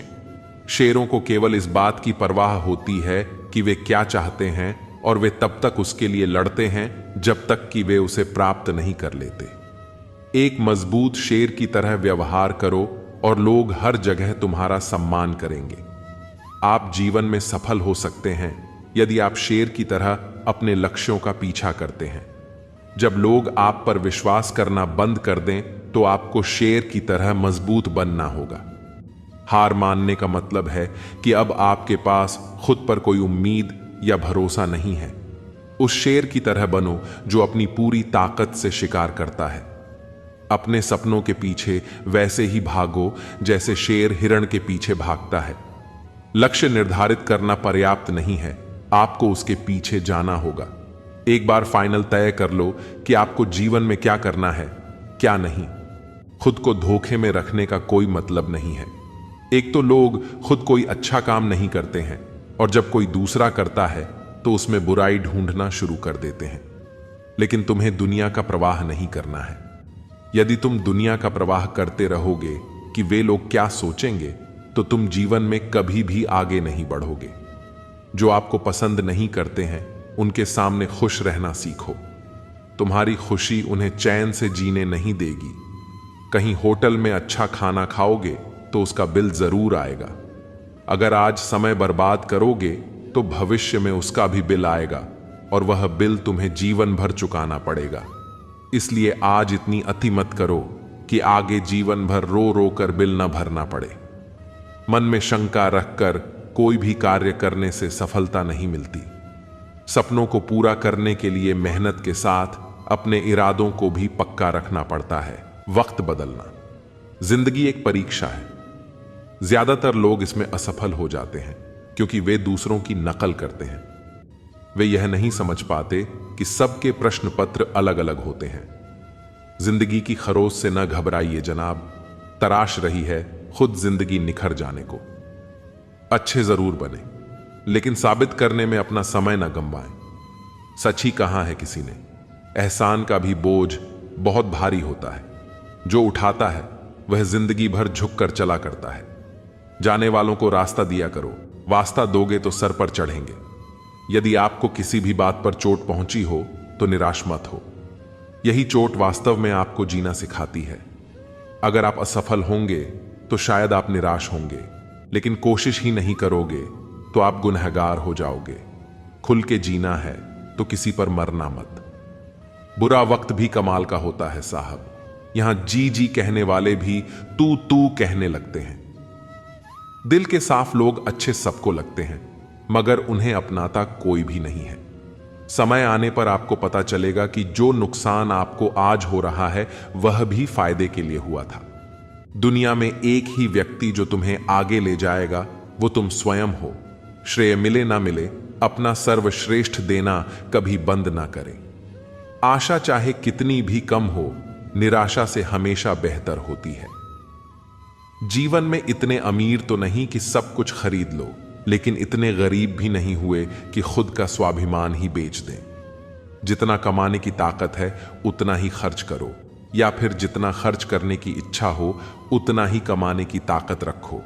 शेरों को केवल इस बात की परवाह होती है कि वे क्या चाहते हैं, और वे तब तक उसके लिए लड़ते हैं जब तक कि वे उसे प्राप्त नहीं कर लेते। एक मजबूत शेर की तरह व्यवहार करो और लोग हर जगह तुम्हारा सम्मान करेंगे। आप जीवन में सफल हो सकते हैं यदि आप शेर की तरह अपने लक्ष्यों का पीछा करते हैं। जब लोग आप पर विश्वास करना बंद कर दें तो आपको शेर की तरह मजबूत बनना होगा। हार मानने का मतलब है कि अब आपके पास खुद पर कोई उम्मीद या भरोसा नहीं है। उस शेर की तरह बनो जो अपनी पूरी ताकत से शिकार करता है। अपने सपनों के पीछे वैसे ही भागो जैसे शेर हिरण के पीछे भागता है। लक्ष्य निर्धारित करना पर्याप्त नहीं है, आपको उसके पीछे जाना होगा। एक बार फाइनल तय कर लो कि आपको जीवन में क्या करना है, क्या नहीं। खुद को धोखे में रखने का कोई मतलब नहीं है। एक तो लोग खुद कोई अच्छा काम नहीं करते हैं, और जब कोई दूसरा करता है तो उसमें बुराई ढूंढना शुरू कर देते हैं। लेकिन तुम्हें दुनिया का प्रवाह नहीं करना है। यदि तुम दुनिया का प्रवाह करते रहोगे कि वे लोग क्या सोचेंगे, तो तुम जीवन में कभी भी आगे नहीं बढ़ोगे। जो आपको पसंद नहीं करते हैं उनके सामने खुश रहना सीखो। तुम्हारी खुशी उन्हें चैन से जीने नहीं देगी। कहीं होटल में अच्छा खाना खाओगे तो उसका बिल जरूर आएगा। अगर आज समय बर्बाद करोगे तो भविष्य में उसका भी बिल आएगा, और वह बिल तुम्हें जीवन भर चुकाना पड़ेगा। इसलिए आज इतनी अति मत करो कि आगे जीवन भर रो रो कर बिल न भरना पड़े। मन में शंका रखकर कोई भी कार्य करने से सफलता नहीं मिलती। सपनों को पूरा करने के लिए मेहनत के साथ अपने इरादों को भी पक्का रखना पड़ता है। वक्त बदलना। जिंदगी एक परीक्षा है। ज्यादातर लोग इसमें असफल हो जाते हैं क्योंकि वे दूसरों की नकल करते हैं। वे यह नहीं समझ पाते कि सबके प्रश्न पत्र अलग अलग होते हैं। जिंदगी की खरोश से न घबराइए जनाब, तराश रही है खुद जिंदगी निखर जाने को। अच्छे जरूर बने, लेकिन साबित करने में अपना समय न गंवाएं। सच ही कहा है किसी ने, एहसान का भी बोझ बहुत भारी होता है। जो उठाता है वह जिंदगी भर झुक कर चला करता है। जाने वालों को रास्ता दिया करो, वास्ता दोगे तो सर पर चढ़ेंगे। यदि आपको किसी भी बात पर चोट पहुंची हो तो निराश मत हो। यही चोट वास्तव में आपको जीना सिखाती है। अगर आप असफल होंगे तो शायद आप निराश होंगे, लेकिन कोशिश ही नहीं करोगे तो आप गुनहगार हो जाओगे। खुल के जीना है तो किसी पर मरना मत। बुरा वक्त भी कमाल का होता है साहब, यहां जी जी कहने वाले भी तू कहने लगते हैं। दिल के साफ लोग अच्छे सबको लगते हैं, मगर उन्हें अपनाता कोई भी नहीं है। समय आने पर आपको पता चलेगा कि जो नुकसान आपको आज हो रहा है वह भी फायदे के लिए हुआ था। दुनिया में एक ही व्यक्ति जो तुम्हें आगे ले जाएगा वो तुम स्वयं हो। श्रेय मिले ना मिले, अपना सर्वश्रेष्ठ देना कभी बंद ना करें। आशा चाहे कितनी भी कम हो, निराशा से हमेशा बेहतर होती है। जीवन में इतने अमीर तो नहीं कि सब कुछ खरीद लो, लेकिन इतने गरीब भी नहीं हुए कि खुद का स्वाभिमान ही बेच दें। जितना कमाने की ताकत है उतना ही खर्च करो, या फिर जितना खर्च करने की इच्छा हो उतना ही कमाने की ताकत रखो।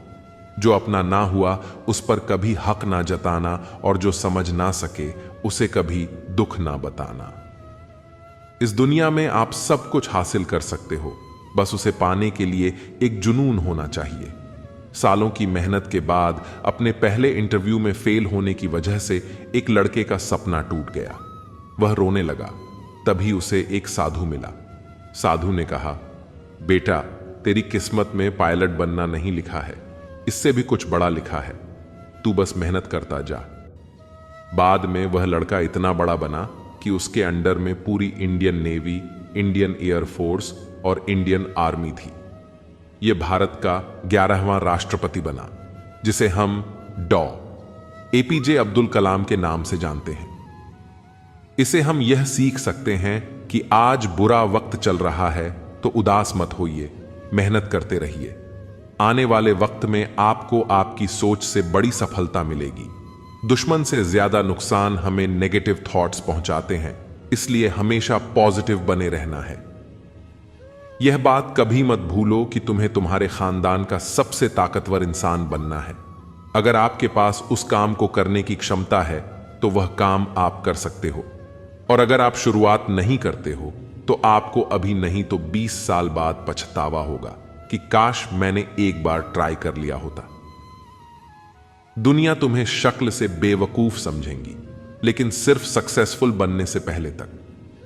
जो अपना ना हुआ उस पर कभी हक ना जताना, और जो समझ ना सके उसे कभी दुख ना बताना। इस दुनिया में आप सब कुछ हासिल कर सकते हो, बस उसे पाने के लिए एक जुनून होना चाहिए। सालों की मेहनत के बाद अपने पहले इंटरव्यू में फेल होने की वजह से एक लड़के का सपना टूट गया। वह रोने लगा। तभी उसे एक साधु मिला। साधु ने कहा, बेटा, तेरी किस्मत में पायलट बनना नहीं लिखा है, इससे भी कुछ बड़ा लिखा है, तू बस मेहनत करता जा। बाद में वह लड़का इतना बड़ा बना कि उसके अंडर में पूरी इंडियन नेवी, इंडियन एयरफोर्स और इंडियन आर्मी थी। यह भारत का 11वां राष्ट्रपति बना, जिसे हम डॉ. एपीजे अब्दुल कलाम के नाम से जानते हैं। इसे हम यह सीख सकते हैं कि आज बुरा वक्त चल रहा है तो उदास मत होइए, मेहनत करते रहिए। आने वाले वक्त में आपको आपकी सोच से बड़ी सफलता मिलेगी। दुश्मन से ज्यादा नुकसान हमें नेगेटिव थॉट्स पहुंचाते हैं, इसलिए हमेशा पॉजिटिव बने रहना है। यह बात कभी मत भूलो कि तुम्हें तुम्हारे खानदान का सबसे ताकतवर इंसान बनना है। अगर आपके पास उस काम को करने की क्षमता है तो वह काम आप कर सकते हो, और अगर आप शुरुआत नहीं करते हो तो आपको अभी नहीं तो 20 साल बाद पछतावा होगा कि काश मैंने एक बार ट्राई कर लिया होता। दुनिया तुम्हें शक्ल से बेवकूफ समझेंगी, लेकिन सिर्फ सक्सेसफुल बनने से पहले तक।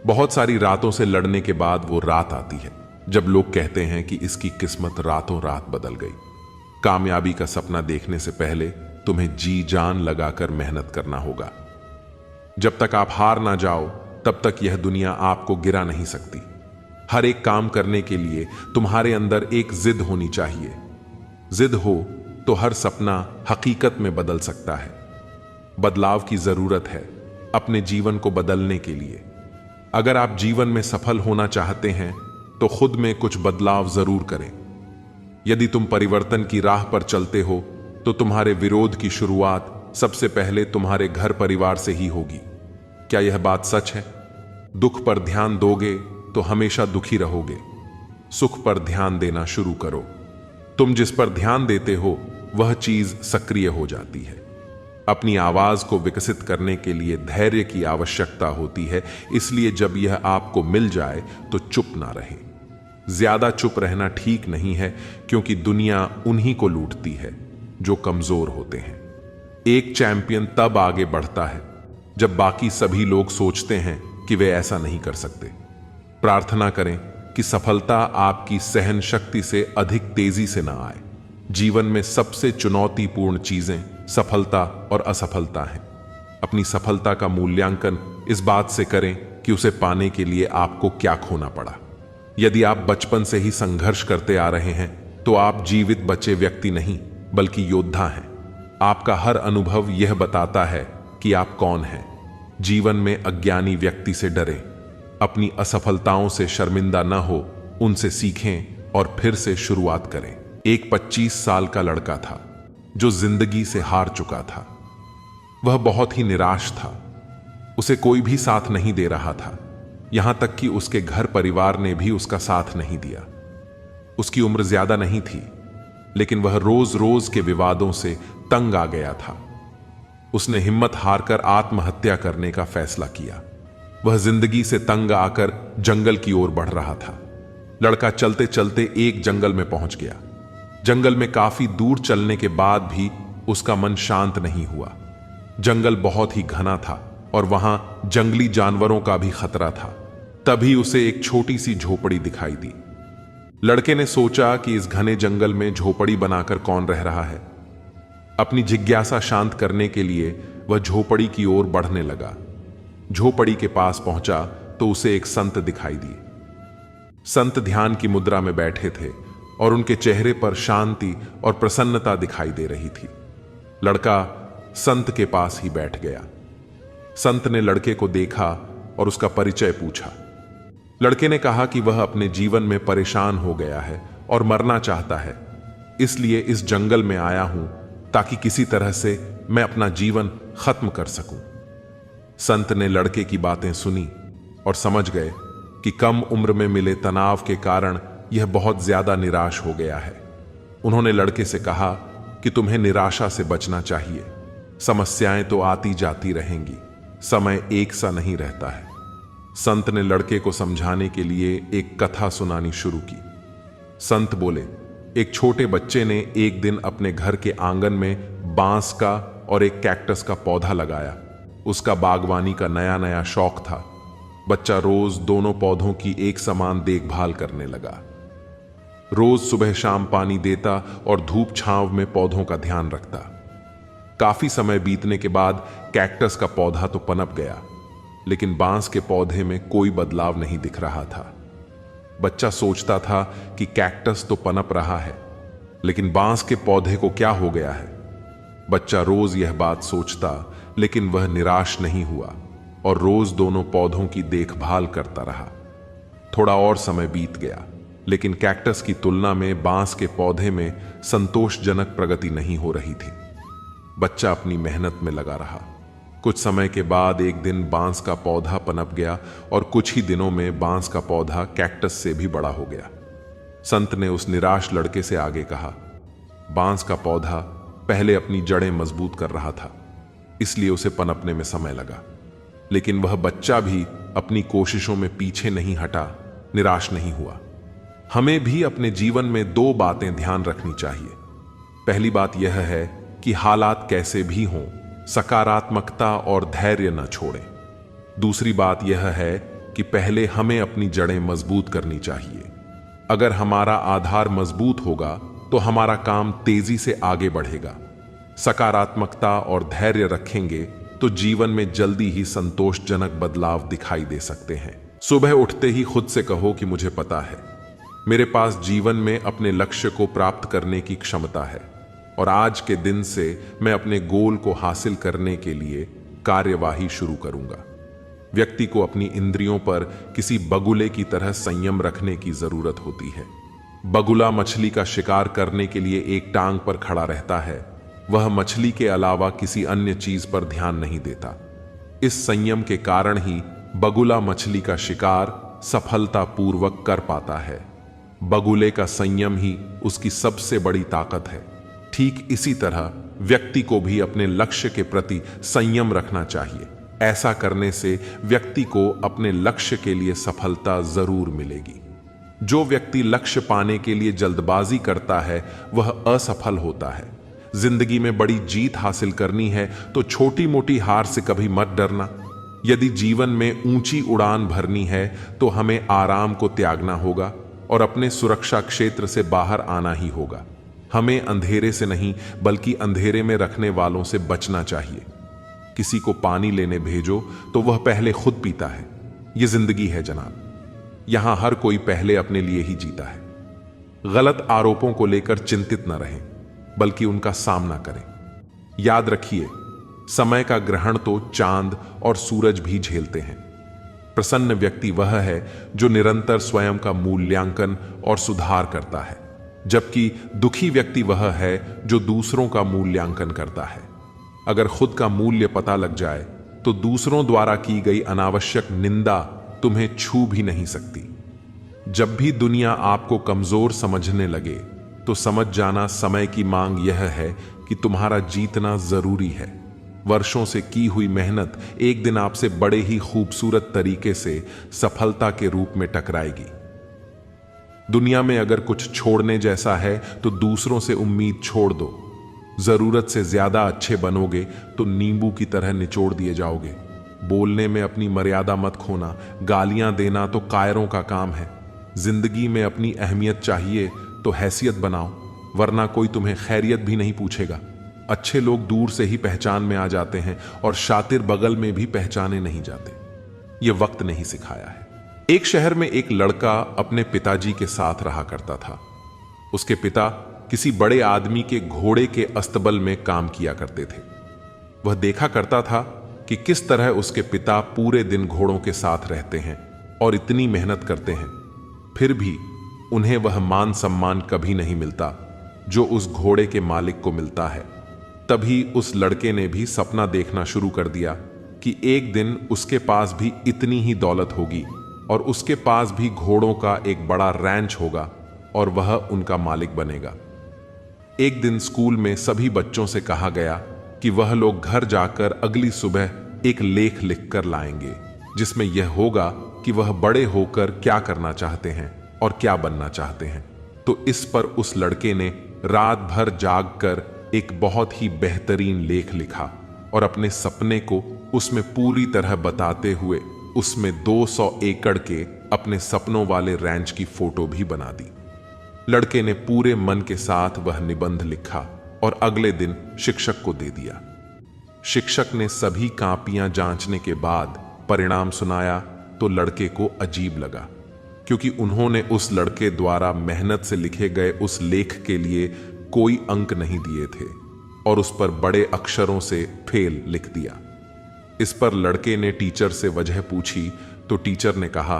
बहुत सारी रातों से लड़ने के बाद वो रात आती है जब लोग कहते हैं कि इसकी किस्मत रातों रात बदल गई। कामयाबी का सपना देखने से पहले तुम्हें जी जान लगाकर मेहनत करना होगा। जब तक आप हार ना जाओ तब तक यह दुनिया आपको गिरा नहीं सकती। हर एक काम करने के लिए तुम्हारे अंदर एक जिद होनी चाहिए। जिद हो तो हर सपना हकीकत में बदल सकता है। बदलाव की जरूरत है अपने जीवन को बदलने के लिए। अगर आप जीवन में सफल होना चाहते हैं तो खुद में कुछ बदलाव जरूर करें। यदि तुम परिवर्तन की राह पर चलते हो तो तुम्हारे विरोध की शुरुआत सबसे पहले तुम्हारे घर परिवार से ही होगी। क्या यह बात सच है? दुख पर ध्यान दोगे तो हमेशा दुखी रहोगे। सुख पर ध्यान देना शुरू करो। तुम जिस पर ध्यान देते हो वह चीज सक्रिय हो जाती है। अपनी आवाज को विकसित करने के लिए धैर्य की आवश्यकता होती है, इसलिए जब यह आपको मिल जाए तो चुप ना रहे। ज्यादा चुप रहना ठीक नहीं है, क्योंकि दुनिया उन्हीं को लूटती है जो कमजोर होते हैं। एक चैंपियन तब आगे बढ़ता है जब बाकी सभी लोग सोचते हैं कि वे ऐसा नहीं कर सकते। प्रार्थना करें कि सफलता आपकी सहन शक्ति से अधिक तेजी से ना आए। जीवन में सबसे चुनौतीपूर्ण चीजें सफलता और असफलता हैं। अपनी सफलता का मूल्यांकन इस बात से करें कि उसे पाने के लिए आपको क्या खोना पड़ा। यदि आप बचपन से ही संघर्ष करते आ रहे हैं तो आप जीवित बचे व्यक्ति नहीं बल्कि योद्धा हैं। आपका हर अनुभव यह बताता है कि आप कौन हैं। जीवन में अज्ञानी व्यक्ति से डरें, अपनी असफलताओं से शर्मिंदा न हो, उनसे सीखें और फिर से शुरुआत करें। एक 25 साल का लड़का था जो जिंदगी से हार चुका था। वह बहुत ही निराश था। उसे कोई भी साथ नहीं दे रहा था, यहां तक कि उसके घर परिवार ने भी उसका साथ नहीं दिया। उसकी उम्र ज्यादा नहीं थी, लेकिन वह रोज रोज के विवादों से तंग आ गया था। उसने हिम्मत हारकर आत्महत्या करने का फैसला किया। वह जिंदगी से तंग आकर जंगल की ओर बढ़ रहा था। लड़का चलते चलते एक जंगल में पहुंच गया। जंगल में काफी दूर चलने के बाद भी उसका मन शांत नहीं हुआ। जंगल बहुत ही घना था और वहां जंगली जानवरों का भी खतरा था। तभी उसे एक छोटी सी झोपड़ी दिखाई दी। लड़के ने सोचा कि इस घने जंगल में झोपड़ी बनाकर कौन रह रहा है। अपनी जिज्ञासा शांत करने के लिए वह झोपड़ी की ओर बढ़ने लगा। झोपड़ी के पास पहुंचा तो उसे एक संत दिखाई दिए। संत ध्यान की मुद्रा में बैठे थे और उनके चेहरे पर शांति और प्रसन्नता दिखाई दे रही थी। लड़का संत के पास ही बैठ गया। संत ने लड़के को देखा और उसका परिचय पूछा। लड़के ने कहा कि वह अपने जीवन में परेशान हो गया है और मरना चाहता है, इसलिए इस जंगल में आया हूं ताकि किसी तरह से मैं अपना जीवन खत्म कर सकूं। संत ने लड़के की बातें सुनी और समझ गए कि कम उम्र में मिले तनाव के कारण यह बहुत ज्यादा निराश हो गया है। उन्होंने लड़के से कहा कि तुम्हें निराशा से बचना चाहिए। समस्याएं तो आती जाती रहेंगी, समय एक सा नहीं रहता है। संत ने लड़के को समझाने के लिए एक कथा सुनानी शुरू की। संत बोले, एक छोटे बच्चे ने एक दिन अपने घर के आंगन में बांस का और एक कैक्टस का पौधा लगाया। उसका बागवानी का नया नया शौक था। बच्चा रोज दोनों पौधों की एक समान देखभाल करने लगा। रोज सुबह शाम पानी देता और धूप छांव में पौधों का ध्यान रखता। काफी समय बीतने के बाद कैक्टस का पौधा तो पनप गया, लेकिन बांस के पौधे में कोई बदलाव नहीं दिख रहा था। बच्चा सोचता था कि कैक्टस तो पनप रहा है, लेकिन बांस के पौधे को क्या हो गया है। बच्चा रोज यह बात सोचता, लेकिन वह निराश नहीं हुआ और रोज दोनों पौधों की देखभाल करता रहा। थोड़ा और समय बीत गया, लेकिन कैक्टस की तुलना में बांस के पौधे में संतोषजनक प्रगति नहीं हो रही थी। बच्चा अपनी मेहनत में लगा रहा। कुछ समय के बाद एक दिन बांस का पौधा पनप गया और कुछ ही दिनों में बांस का पौधा कैक्टस से भी बड़ा हो गया। संत ने उस निराश लड़के से आगे कहा, बांस का पौधा पहले अपनी जड़ें मजबूत कर रहा था, इसलिए उसे पनपने में समय लगा, लेकिन वह बच्चा भी अपनी कोशिशों में पीछे नहीं हटा, निराश नहीं हुआ। हमें भी अपने जीवन में दो बातें ध्यान रखनी चाहिए। पहली बात यह है कि हालात कैसे भी हों, सकारात्मकता और धैर्य न छोड़ें। दूसरी बात यह है कि पहले हमें अपनी जड़ें मजबूत करनी चाहिए। अगर हमारा आधार मजबूत होगा तो हमारा काम तेजी से आगे बढ़ेगा। सकारात्मकता और धैर्य रखेंगे तो जीवन में जल्दी ही संतोषजनक बदलाव दिखाई दे सकते हैं। सुबह उठते ही खुद से कहो कि मुझे पता है, मेरे पास जीवन में अपने लक्ष्य को प्राप्त करने की क्षमता है और आज के दिन से मैं अपने गोल को हासिल करने के लिए कार्यवाही शुरू करूंगा। व्यक्ति को अपनी इंद्रियों पर किसी बगुले की तरह संयम रखने की जरूरत होती है। बगुला मछली का शिकार करने के लिए एक टांग पर खड़ा रहता है। वह मछली के अलावा किसी अन्य चीज पर ध्यान नहीं देता। इस संयम के कारण ही बगुला मछली का शिकार सफलतापूर्वक कर पाता है। बगुले का संयम ही उसकी सबसे बड़ी ताकत है। ठीक इसी तरह व्यक्ति को भी अपने लक्ष्य के प्रति संयम रखना चाहिए। ऐसा करने से व्यक्ति को अपने लक्ष्य के लिए सफलता जरूर मिलेगी। जो व्यक्ति लक्ष्य पाने के लिए जल्दबाजी करता है वह असफल होता है। जिंदगी में बड़ी जीत हासिल करनी है तो छोटी मोटी हार से कभी मत डरना। यदि जीवन में ऊंची उड़ान भरनी है तो हमें आराम को त्यागना होगा और अपने सुरक्षा क्षेत्र से बाहर आना ही होगा। हमें अंधेरे से नहीं बल्कि अंधेरे में रखने वालों से बचना चाहिए। किसी को पानी लेने भेजो तो वह पहले खुद पीता है। यह जिंदगी है जनाब। यहां हर कोई पहले अपने लिए ही जीता है। गलत आरोपों को लेकर चिंतित न रहें बल्कि उनका सामना करें। याद रखिए, समय का ग्रहण तो चांद और सूरज भी झेलते हैं। प्रसन्न व्यक्ति वह है जो निरंतर स्वयं का मूल्यांकन और सुधार करता है, जबकि दुखी व्यक्ति वह है जो दूसरों का मूल्यांकन करता है। अगर खुद का मूल्य पता लग जाए तो दूसरों द्वारा की गई अनावश्यक निंदा तुम्हें छू भी नहीं सकती। जब भी दुनिया आपको कमजोर समझने लगे तो समझ जाना समय की मांग यह है कि तुम्हारा जीतना जरूरी है। वर्षों से की हुई मेहनत एक दिन आपसे बड़े ही खूबसूरत तरीके से सफलता के रूप में टकराएगी। दुनिया में अगर कुछ छोड़ने जैसा है तो दूसरों से उम्मीद छोड़ दो। जरूरत से ज्यादा अच्छे बनोगे तो नींबू की तरह निचोड़ दिए जाओगे। बोलने में अपनी मर्यादा मत खोना, गालियां देना तो कायरों का काम है। जिंदगी में अपनी अहमियत चाहिए तो हैसियत बनाओ, वरना कोई तुम्हें खैरियत भी नहीं पूछेगा। अच्छे लोग दूर से ही पहचान में आ जाते हैं और शातिर बगल में भी पहचाने नहीं जाते। ये वक्त नहीं सिखाया है। एक शहर में एक लड़का अपने पिताजी के साथ रहा करता था। उसके पिता किसी बड़े आदमी के घोड़े के अस्तबल में काम किया करते थे। वह देखा करता था कि किस तरह उसके पिता पूरे दिन घोड़ों के साथ रहते हैं और इतनी मेहनत करते हैं, फिर भी उन्हें वह मान सम्मान कभी नहीं मिलता जो उस घोड़े के मालिक को मिलता है। तभी उस लड़के ने भी सपना देखना शुरू कर दिया कि एक दिन उसके पास भी इतनी ही दौलत होगी और उसके पास भी घोड़ों का एक बड़ा रैंच होगा और वह उनका मालिक बनेगा। एक दिन स्कूल में सभी बच्चों से कहा गया कि वह लोग घर जाकर अगली सुबह एक लेख लिखकर लाएंगे जिसमें यह होगा कि वह बड़े होकर क्या करना चाहते हैं और क्या बनना चाहते हैं। तो इस पर उस लड़के ने रात भर जागकर एक बहुत ही बेहतरीन लेख लिखा और अपने सपने को उसमें पूरी तरह बताते हुए उसमें 200 एकड़ के अपने सपनों वाले रैंच की फोटो भी बना दी। लड़के ने पूरे मन के साथ वह निबंध लिखा और अगले दिन शिक्षक को दे दिया। शिक्षक ने सभी कापियां जांचने के बाद परिणाम सुनाया तो लड़के को अजीब लगा, क्योंकि उन्होंने उस लड़के द्वारा मेहनत से लिखे गए उस लेख के लिए कोई अंक नहीं दिए थे और उस पर बड़े अक्षरों से फेल लिख दिया। इस पर लड़के ने टीचर से वजह पूछी तो टीचर ने कहा,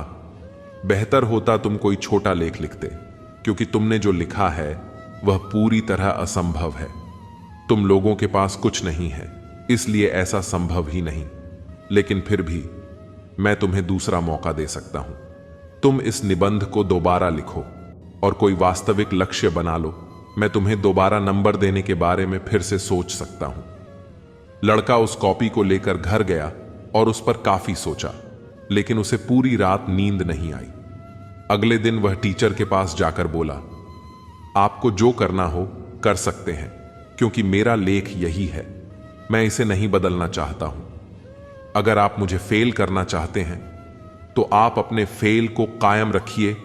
बेहतर होता तुम कोई छोटा लेख लिखते, क्योंकि तुमने जो लिखा है वह पूरी तरह असंभव है। तुम लोगों के पास कुछ नहीं है, इसलिए ऐसा संभव ही नहीं। लेकिन फिर भी मैं तुम्हें दूसरा मौका दे सकता हूं। तुम इस निबंध को दोबारा लिखो और कोई वास्तविक लक्ष्य बना लो। मैं तुम्हें दोबारा नंबर देने के बारे में फिर से सोच सकता हूं। लड़का उस कॉपी को लेकर घर गया और उस पर काफी सोचा, लेकिन उसे पूरी रात नींद नहीं आई। अगले दिन वह टीचर के पास जाकर बोला, आपको जो करना हो कर सकते हैं, क्योंकि मेरा लेख यही है। मैं इसे नहीं बदलना चाहता हूं। अगर आप मुझे फेल करना चाहते हैं तो आप अपने फेल को कायम रखिए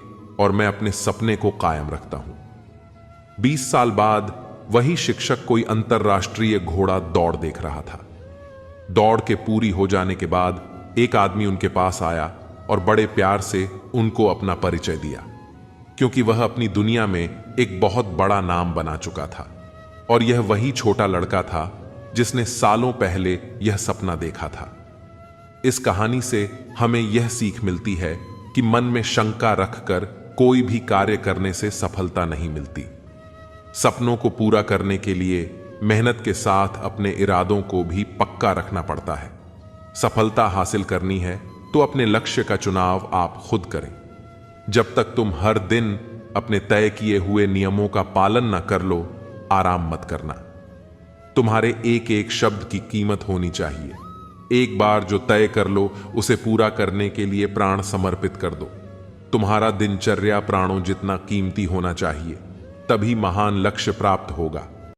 और मैं अपने सपने को कायम रखता हूं। 20 साल बाद वही शिक्षक कोई अंतरराष्ट्रीय घोड़ा दौड़ देख रहा था। दौड़ के पूरी हो जाने के बाद एक आदमी उनके पास आया और बड़े प्यार से उनको अपना परिचय दिया, क्योंकि वह अपनी दुनिया में एक बहुत बड़ा नाम बना चुका था और यह वही छोटा लड़का था जिसने सालों पहले यह सपना देखा था। इस कहानी से हमें यह सीख मिलती है कि मन में शंका रखकर कोई भी कार्य करने से सफलता नहीं मिलती। सपनों को पूरा करने के लिए मेहनत के साथ अपने इरादों को भी पक्का रखना पड़ता है। सफलता हासिल करनी है तो अपने लक्ष्य का चुनाव आप खुद करें। जब तक तुम हर दिन अपने तय किए हुए नियमों का पालन न कर लो, आराम मत करना। तुम्हारे एक एक शब्द की कीमत होनी चाहिए। एक बार जो तय कर लो उसे पूरा करने के लिए प्राण समर्पित कर दो। तुम्हारा दिनचर्या प्राणों जितना कीमती होना चाहिए, तभी महान लक्ष्य प्राप्त होगा।